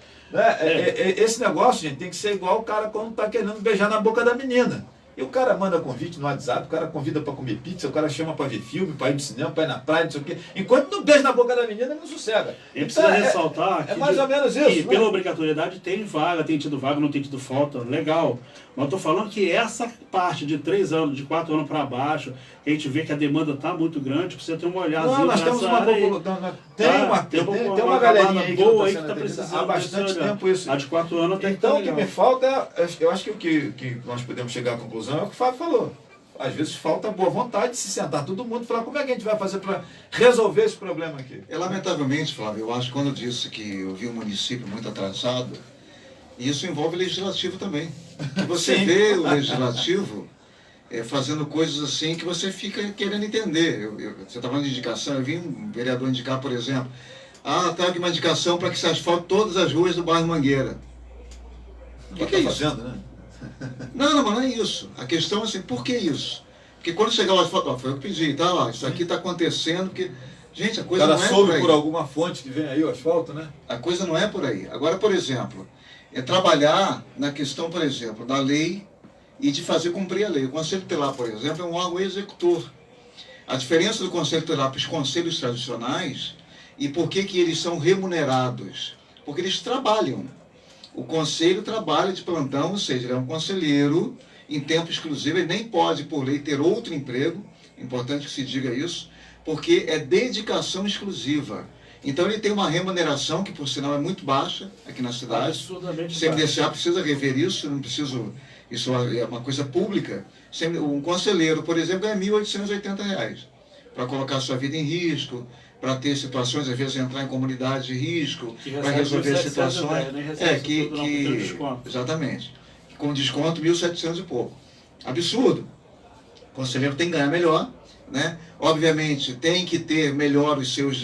S2: esse negócio, gente, tem que ser igual o cara quando tá querendo beijar na boca da menina. E o cara manda convite no WhatsApp, o cara convida para comer pizza, o cara chama para ver filme, para ir no cinema, para ir na praia, não sei o quê. Enquanto não beija na boca da menina, ele não sossega.
S3: E precisa ressaltar
S2: que mais ou menos isso.
S3: Que pela obrigatoriedade tem vaga, tem tido vaga, não tem tido falta, legal. Mas eu estou falando que essa parte de 3 anos, de 4 anos para baixo, que a gente vê que a demanda está muito grande, precisa ter uma olhada.
S2: Não, nós temos tem uma galerinha aí
S3: boa aí que está precisando.
S2: Há bastante tempo isso.
S3: A de 4 anos tem
S2: então, o que me falta, eu acho que o que nós podemos chegar à conclusão é o que o Fábio falou. Às vezes falta boa vontade de se sentar todo mundo e falar como é que a gente vai fazer para resolver esse problema aqui.
S4: Lamentavelmente, Flávio, eu acho que quando eu disse que eu vi um município muito atrasado, isso envolve legislativo também. Que você vê o legislativo fazendo coisas assim que você fica querendo entender. Você está falando de indicação, eu vi um vereador indicar, por exemplo, tá aqui uma indicação para que se asfalte todas as ruas do bairro Mangueira. O que é isso?
S2: Fazendo, né?
S4: Não, mas não é isso. A questão é assim, por que isso? Porque quando chegar lá, foi eu que pedi, tá lá, isso aqui está acontecendo, porque, gente, a coisa não é por aí. O cara soube
S2: por alguma fonte que vem aí o asfalto, né?
S4: A coisa não é por aí. Agora, por exemplo, trabalhar na questão, por exemplo, da lei e de fazer cumprir a lei. O Conselho Tutelar, por exemplo, é um órgão executor. A diferença do Conselho Tutelar para os conselhos tradicionais e por que eles são remunerados? Porque eles trabalham. O conselho trabalha de plantão, ou seja, ele é um conselheiro em tempo exclusivo, ele nem pode, por lei, ter outro emprego, importante que se diga isso, porque é dedicação exclusiva. Então ele tem uma remuneração que, por sinal, é muito baixa aqui na cidade.
S3: Absurdamente
S4: baixa. O CMDCA precisa rever isso, não preciso, isso é uma coisa pública. Um conselheiro, por exemplo, ganha R$ 1.880 para colocar sua vida em risco, para ter situações, às vezes entrar em comunidade de risco, para resolver situações. Exatamente. Com desconto, 1.700 e pouco. Absurdo. O conselheiro tem que ganhar melhor, né? Obviamente, tem que ter melhor os seus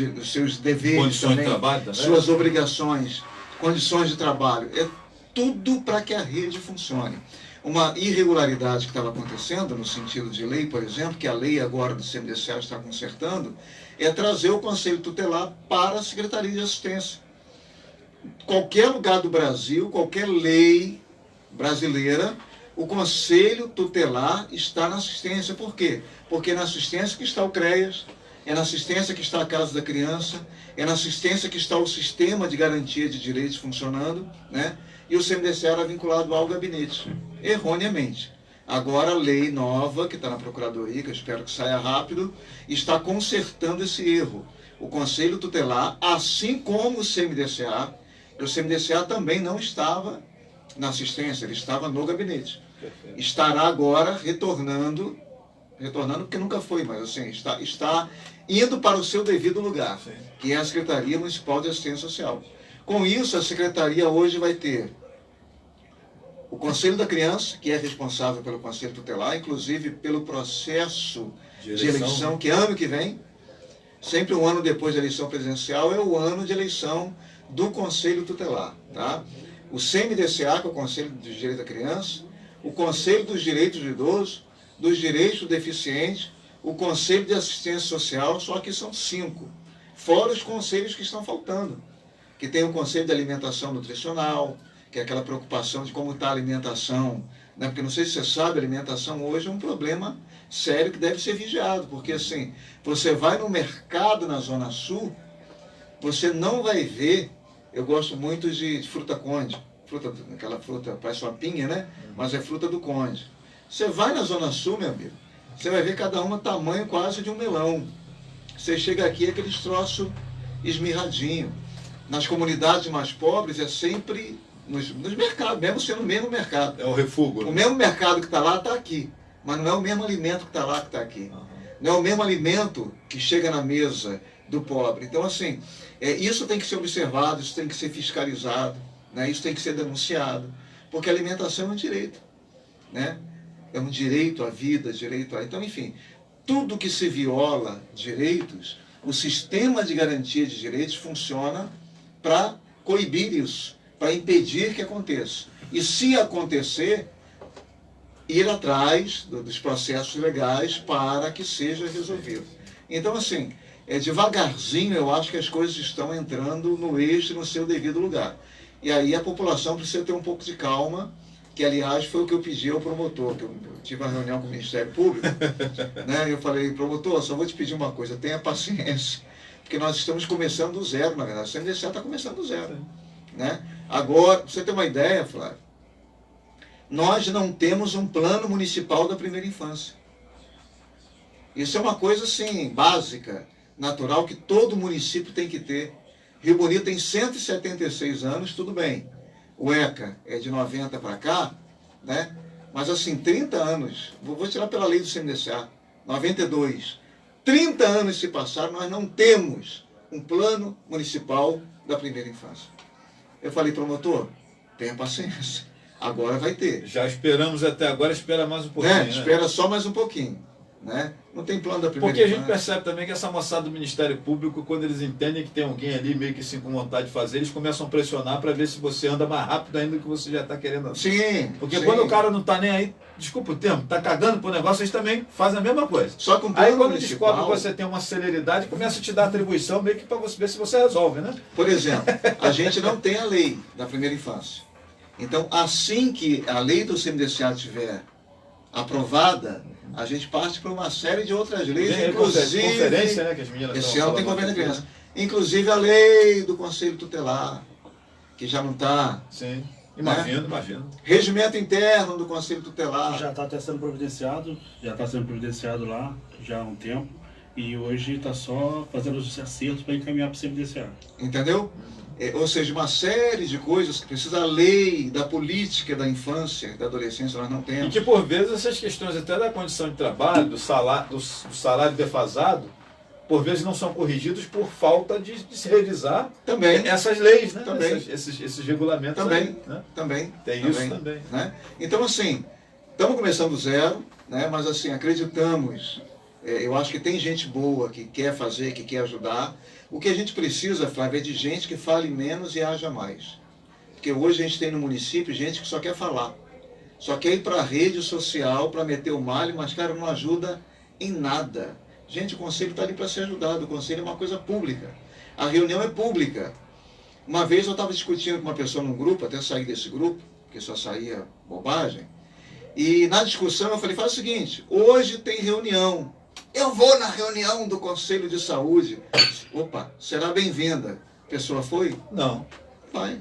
S4: deveres,
S2: condições
S4: também,
S2: de trabalho, também,
S4: suas obrigações, condições de trabalho. É tudo para que a rede funcione. Uma irregularidade que estava acontecendo, no sentido de lei, por exemplo, que a lei agora do CMDCA está consertando, é trazer o Conselho Tutelar para a Secretaria de Assistência. Qualquer lugar do Brasil, qualquer lei brasileira, o Conselho Tutelar está na assistência. Por quê? Porque é na assistência que está o CREAS, é na assistência que está a Casa da Criança, é na assistência que está o sistema de garantia de direitos funcionando, né? E o CMDCA era vinculado ao gabinete, erroneamente. Agora a lei nova, que está na Procuradoria, que eu espero que saia rápido, está consertando esse erro. O Conselho Tutelar, assim como o CMDCA também não estava na assistência, ele estava no gabinete. Estará agora retornando retornando porque nunca foi, mas assim, está indo para o seu devido lugar,
S2: Sim.
S4: que é a Secretaria Municipal de Assistência Social. Com isso, a Secretaria hoje vai ter o Conselho da Criança, que é responsável pelo Conselho Tutelar, inclusive pelo processo de eleição, que é ano que vem, sempre um ano depois da eleição presidencial, é o ano de eleição do Conselho Tutelar. Tá? O CMDCA, que é o Conselho dos Direitos da Criança, o Conselho dos Direitos do Idoso, dos Direitos do Deficiente, o Conselho de Assistência Social, só que são 5. Fora os conselhos que estão faltando, que tem o Conselho de Alimentação Nutricional, que é aquela preocupação de como está a alimentação, né? Porque não sei se você sabe, a alimentação hoje é um problema sério que deve ser vigiado, porque assim, você vai no mercado na Zona Sul, você não vai ver, eu gosto muito de fruta conde, aquela fruta, parece uma pinha, né? Mas é fruta do conde. Você vai na Zona Sul, meu amigo, você vai ver cada uma tamanho quase de um melão. Você chega aqui, é aqueles troços esmirradinho. Nas comunidades mais pobres é sempre nos mercados, mesmo sendo o mesmo mercado.
S2: É o refúgio.
S4: O mesmo mercado que está lá está aqui, mas não é o mesmo alimento que está lá que está aqui. Não é o mesmo alimento que chega na mesa do pobre. Então, assim, isso tem que ser observado, isso tem que ser fiscalizado, né? Isso tem que ser denunciado, porque a alimentação é um direito, né? É um direito à vida, direito a... Então, enfim, tudo que se viola direitos, o sistema de garantia de direitos funciona para coibir isso, para impedir que aconteça. E se acontecer, ir atrás dos processos legais para que seja resolvido. Então, assim, devagarzinho eu acho que as coisas estão entrando no eixo, no seu devido lugar. E aí a população precisa ter um pouco de calma, que aliás foi o que eu pedi ao promotor, que eu tive uma reunião com o Ministério Público, né? Eu falei, promotor, só vou te pedir uma coisa, tenha paciência, porque nós estamos começando do zero, na verdade, o CMDCA está começando do zero. Né? Agora, para você ter uma ideia, Flávio, nós não temos um plano municipal da primeira infância. Isso é uma coisa assim, básica, natural, que todo município tem que ter. Rio Bonito tem 176 anos, tudo bem. O ECA é de 90 para cá, né? Mas assim, 30 anos, vou tirar pela lei do CMDCA, 92. 30 anos se passaram, nós não temos um plano municipal da primeira infância. Eu falei, promotor, tenha paciência, agora vai ter.
S2: Já esperamos até agora, espera mais um pouquinho. Né?
S4: Espera só mais um pouquinho. Né? Não tem plano da primeira
S2: Porque a gente percebe também que essa moçada do Ministério Público, quando eles entendem que tem alguém ali meio que assim, com vontade de fazer, eles começam a pressionar para ver se você anda mais rápido ainda do que você já está querendo andar.
S4: Sim.
S2: Porque quando o cara não está nem aí, desculpa o termo, está cagando pro negócio, eles também fazem a mesma coisa.
S4: Só com
S2: aí quando
S4: municipal,
S2: descobre que você tem uma celeridade, começa a te dar atribuição meio que para você ver se você resolve, né?
S4: Por exemplo, a gente não tem a lei da primeira infância. Então, assim que a lei do CMDCA estiver aprovada, a gente parte para uma série de outras leis, inclusive...
S2: Conferência, né, que as meninas
S4: esse ano tem convênio da criança. Inclusive a lei do Conselho Tutelar, que já não está...
S2: Sim, imagino.
S4: Regimento interno do Conselho Tutelar.
S3: Já está até sendo providenciado, lá já há um tempo. E hoje está só fazendo os acertos para encaminhar para o CMDCA.
S4: Entendeu? Ou seja, uma série de coisas que precisa da lei, da política da infância, da adolescência, nós não temos.
S2: E que por vezes essas questões até da condição de trabalho, do salário defasado, por vezes não são corrigidos por falta de se revisar
S4: também
S2: essas leis, né?
S4: Também.
S2: Esses regulamentos.
S4: Também,
S2: aí, né?
S4: Também.
S2: Tem isso também.
S4: Né? Então, assim, estamos começando do zero, né? Mas assim, acreditamos. Eu acho que tem gente boa que quer fazer, que quer ajudar. O que a gente precisa, Flávio, é de gente que fale menos e haja mais. Porque hoje a gente tem no município gente que só quer falar. Só quer ir para a rede social para meter o malho, mas, cara, não ajuda em nada. Gente, o conselho está ali para ser ajudado. O conselho é uma coisa pública. A reunião é pública. Uma vez eu estava discutindo com uma pessoa num grupo, até sair desse grupo, porque só saía bobagem. E na discussão eu falei, faz o seguinte, hoje tem reunião. Eu vou na reunião do Conselho de Saúde. Opa, será bem-vinda. A pessoa foi?
S2: Não.
S4: Vai.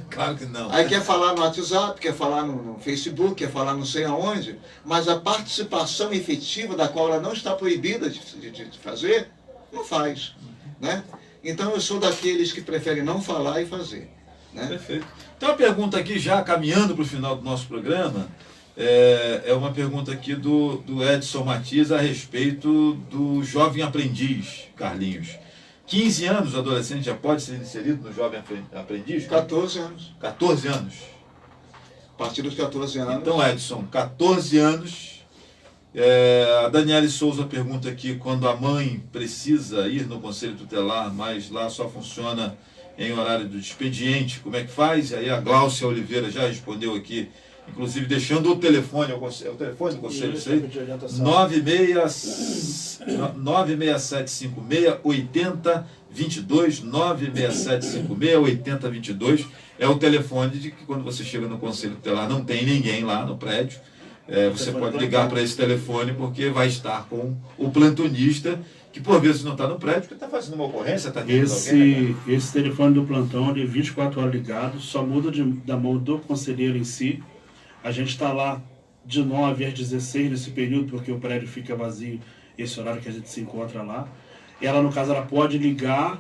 S2: Claro que não.
S4: Aí quer falar no WhatsApp, quer falar no Facebook, quer falar não sei aonde, mas a participação efetiva da qual ela não está proibida de fazer, não faz. Né? Então eu sou daqueles que preferem não falar e fazer. Né?
S2: Perfeito. Então a pergunta aqui, já caminhando para o final do nosso programa, É uma pergunta aqui do Edson Matias a respeito do jovem aprendiz, Carlinhos. 15 anos o adolescente já pode ser inserido no jovem aprendiz?
S4: 14 anos.
S2: 14 anos.
S4: A partir dos 14 anos.
S2: Então, Edson, 14 anos. A Daniele Souza pergunta aqui, quando a mãe precisa ir no conselho tutelar, mas lá só funciona em horário do expediente, como é que faz? E aí a Gláucia Oliveira já respondeu aqui, inclusive deixando o telefone, o telefone do conselho, isso aí, 96756-8022, 96756-8022, é o telefone de que quando você chega no conselho tutelar não tem ninguém lá no prédio, você pode ligar para esse telefone porque vai estar com o plantonista, que por vezes não está no prédio, porque está fazendo uma ocorrência, está tendo alguém, né?
S3: Esse telefone do plantão, ele é 24 horas ligado, só muda da mão do conselheiro em si. A gente está lá de 9 às 16 nesse período, porque o prédio fica vazio, esse horário que a gente se encontra lá. Ela, no caso, ela pode ligar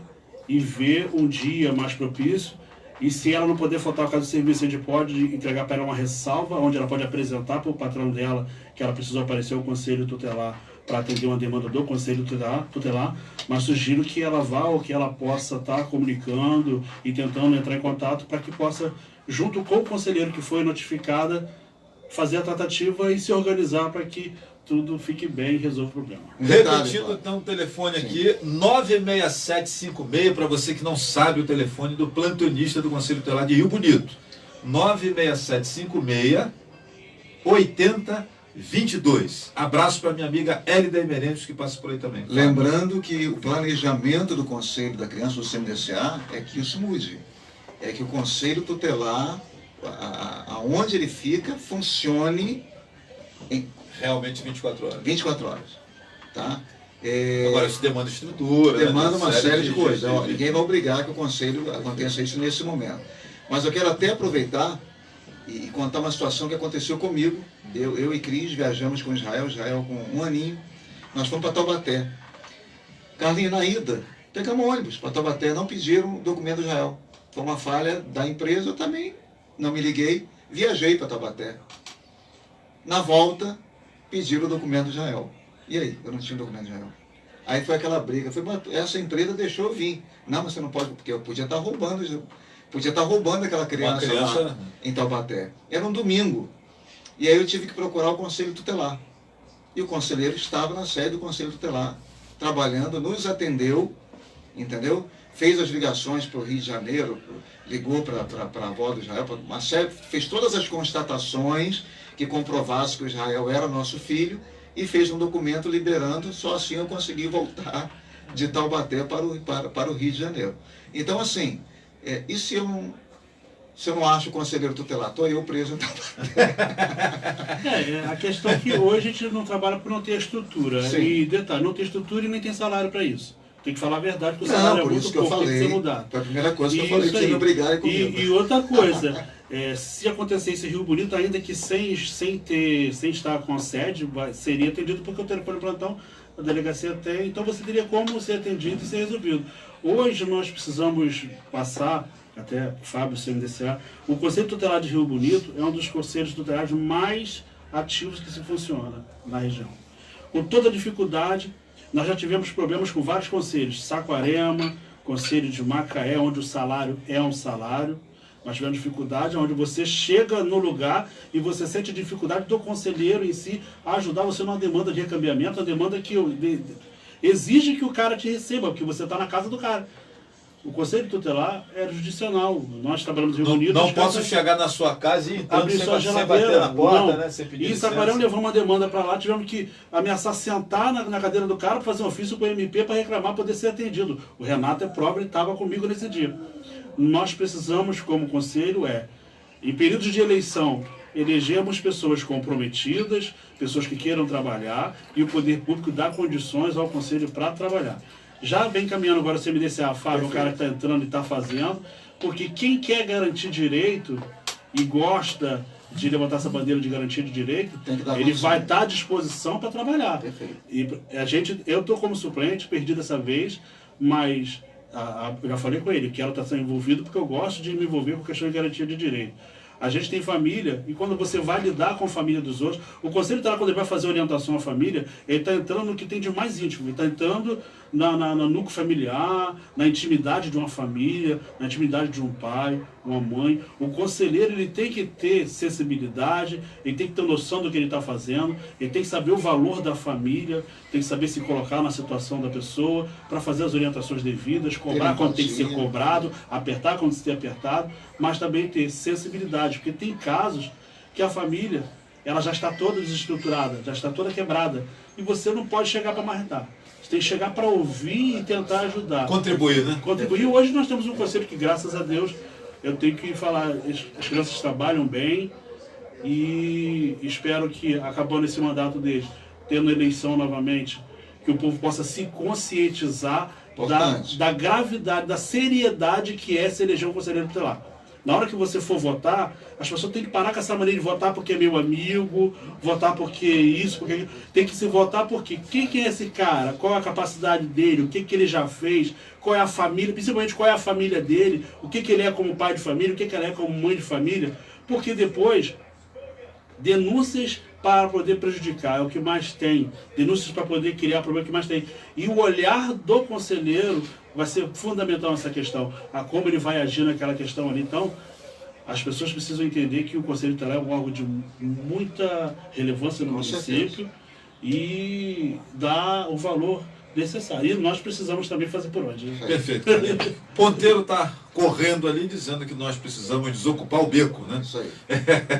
S3: e ver um dia mais propício, e se ela não poder faltar ao caso do serviço, a gente pode entregar para ela uma ressalva, onde ela pode apresentar para o patrão dela que ela precisou aparecer ao conselho tutelar para atender uma demanda do conselho tutelar, mas sugiro que ela vá ou que ela possa estar comunicando e tentando entrar em contato para que possa, junto com o conselheiro que foi notificada, fazer a tratativa e se organizar para que tudo fique bem e resolva o problema.
S2: Repetindo então o telefone aqui, 96756, para você que não sabe o telefone do plantonista do Conselho Tutelar de Rio Bonito. 96756-8022. Abraço para minha amiga Hélida Emerentes, que passa por aí também.
S4: Lembrando que o planejamento do Conselho da Criança do CMDCA é que isso mude. É que o Conselho Tutelar, aonde ele fica, funcione em
S2: realmente 24 horas.
S4: 24 horas. Tá?
S2: Agora, isso demanda estrutura.
S4: Demanda uma série de coisas. Ninguém vai obrigar que o Conselho aconteça isso nesse momento. Mas eu quero até aproveitar e contar uma situação que aconteceu comigo. Eu e Cris viajamos com Israel com 1 aninho. Nós fomos para Taubaté. Carlinhos, na ida, pegamos ônibus para Taubaté, não pediram o documento de Israel. Foi uma falha da empresa, eu também não me liguei, viajei para Taubaté. Na volta, pediram o documento de Israel. E aí? Eu não tinha o documento de Israel. Aí foi aquela briga. Essa empresa deixou eu vir. Não, mas você não pode, porque eu podia estar roubando aquela criança lá em Taubaté. Era um domingo. E aí eu tive que procurar o Conselho Tutelar. E o conselheiro estava na sede do Conselho Tutelar, trabalhando, nos atendeu, entendeu? Fez as ligações para o Rio de Janeiro, ligou para a avó do Israel, fez todas as constatações que comprovasse que o Israel era nosso filho e fez um documento liberando, só assim eu consegui voltar de Taubaté para o Rio de Janeiro. Então, assim, e se eu não acho o conselheiro tutelar? Estou eu preso em Taubaté.
S3: A questão é que hoje a gente não trabalha por não ter estrutura.
S4: Sim.
S3: E detalhe, não tem estrutura e nem tem salário para isso. Tem que falar a verdade, porque o salário é muito pouco, tem que ser mudado.
S4: Foi a primeira coisa que eu falei, que você me obrigar comigo.
S3: E outra coisa, se acontecesse em Rio Bonito, ainda que sem estar com a sede, seria atendido porque o telefone plantão, a delegacia tem, então você teria como ser atendido e ser resolvido. Hoje nós precisamos passar, até Fábio, CMDCA, o Conselho Tutelar de Rio Bonito é um dos conselhos tutelares mais ativos que se funciona na região. Com toda a dificuldade, nós já tivemos problemas com vários conselhos, Saquarema, Conselho de Macaé, onde o salário é um salário. Nós tivemos dificuldade, onde você chega no lugar e você sente a dificuldade do conselheiro em si a ajudar você numa demanda de recambiamento, uma demanda que exige que o cara te receba, porque você está na casa do cara. O Conselho Tutelar é judicional. Nós trabalhamos em Rio Bonito.
S2: Não posso chegar na sua casa e entrar
S3: abrir sua
S2: sem bater na porta, né? Sem pedir
S3: licença. E em Saquarema levou uma demanda para lá, tivemos que ameaçar sentar na cadeira do cara para fazer um ofício com o MP para reclamar, poder ser atendido. O Renato é prova, ele estava comigo nesse dia. Nós precisamos, como conselho, em períodos de eleição, elegemos pessoas comprometidas, pessoas que queiram trabalhar, e o poder público dá condições ao conselho para trabalhar. Já bem caminhando agora o CMDCA, Fábio, o cara que está entrando e está fazendo, porque quem quer garantir direito e gosta de levantar essa bandeira de garantia de direito, ele vai estar à disposição para trabalhar.
S4: Perfeito.
S3: E eu estou como suplente, perdi dessa vez, mas eu já falei com ele, quero estar sendo envolvido porque eu gosto de me envolver com questão de garantia de direito. A gente tem família, e quando você vai lidar com a família dos outros, o conselho tutelar, quando ele vai fazer orientação à família, ele está entrando no que tem de mais íntimo, ele está entrando no núcleo familiar, na intimidade de uma família, na intimidade de um pai, uma mãe. O conselheiro, ele tem que ter sensibilidade, ele tem que ter noção do que ele está fazendo, ele tem que saber o valor da família, tem que saber se colocar na situação da pessoa, para fazer as orientações devidas, cobrar quando tem que ser cobrado, apertar quando tem que ser apertado, mas também ter sensibilidade, porque tem casos que a família, ela já está toda desestruturada, já está toda quebrada, e você não pode chegar para marretar. Você tem que chegar para ouvir e tentar ajudar.
S2: Contribuir, né?
S3: Contribuir. Hoje nós temos um conselho que, graças a Deus, eu tenho que falar, as crianças trabalham bem e espero que, acabando esse mandato deles, tendo eleição novamente, que o povo possa se conscientizar da gravidade, da seriedade que é se eleger um conselheiro tutelar. Na hora que você for votar, as pessoas têm que parar com essa maneira de votar porque é meu amigo, votar porque isso, porque aquilo. Tem que se votar porque quem que é esse cara, qual é a capacidade dele, o que que ele já fez, qual é a família, principalmente qual é a família dele, o que que ele é como pai de família, o que que ele é como mãe de família, porque depois, denúncias para poder prejudicar, é o que mais tem. Denúncias para poder criar problema, é o que mais tem. E o olhar do conselheiro vai ser fundamental nessa questão, a como ele vai agir naquela questão ali. Então, as pessoas precisam entender que o Conselho Tutelar é um órgão de muita relevância no município e dá o valor necessário. E nós precisamos também fazer por onde. Né?
S2: Perfeito. Ponteiro está correndo ali dizendo que nós precisamos desocupar o beco, né?
S4: Isso aí.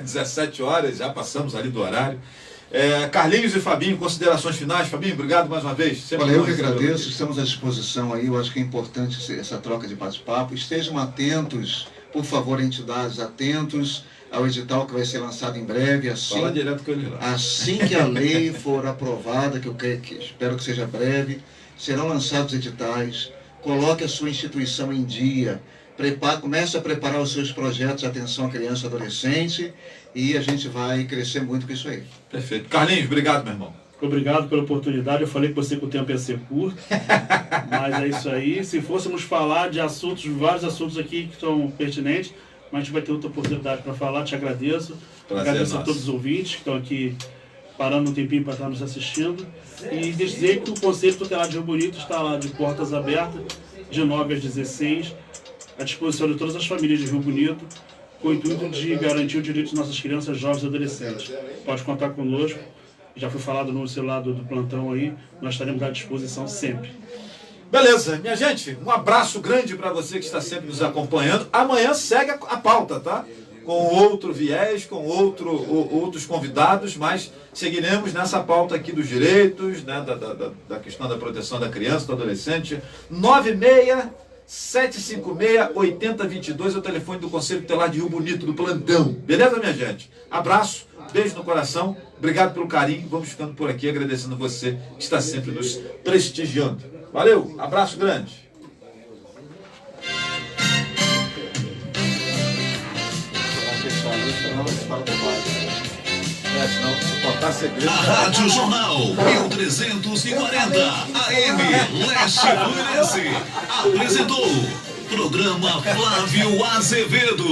S2: 17 horas, já passamos ali do horário. Carlinhos e Fabinho, considerações finais. Fabinho, obrigado mais uma vez.
S4: Olha, eu que agradeço, estamos à disposição aí, eu acho que é importante essa troca de bate-papo. Estejam atentos, por favor, entidades, atentos ao edital que vai ser lançado em breve. Assim,
S2: fala direto com ele lá.
S4: Assim que a lei for aprovada, que espero que seja breve, serão lançados editais. Coloque a sua instituição em dia. Comece a preparar os seus projetos de atenção à criança e adolescente e a gente vai crescer muito com isso aí.
S2: Perfeito. Carlinhos, obrigado, meu irmão.
S3: Obrigado pela oportunidade. Eu falei que você que o tempo ia ser curto, mas é isso aí. Se fôssemos falar de assuntos, vários assuntos aqui que são pertinentes, mas a gente vai ter outra oportunidade para falar. Te agradeço. Agradeço a todos os ouvintes que estão aqui parando um tempinho para estar nos assistindo. E dizer que o Conselho Tutelar de Rio Bonito está lá de portas abertas, de 9 às 16, à disposição de todas as famílias de Rio Bonito, com o intuito de garantir o direito de nossas crianças, jovens e adolescentes. Pode contar conosco. Já foi falado no celular do plantão aí, nós estaremos à disposição sempre.
S2: Beleza, minha gente, um abraço grande para você que está sempre nos acompanhando. Amanhã segue a pauta, tá? Com outro viés, com outros convidados, mas seguiremos nessa pauta aqui dos direitos, né, da questão da proteção da criança, do adolescente. 96756-8022 é o telefone do Conselho Tutelar de Rio Bonito, do plantão. Beleza, minha gente? Abraço, beijo no coração, obrigado pelo carinho. Vamos ficando por aqui, agradecendo você que está sempre nos prestigiando. Valeu, abraço grande. Senão, se contar segredo...
S1: A Rádio Jornal 1340 AM Leste Fluminense apresentou programa Flávio Azevedo.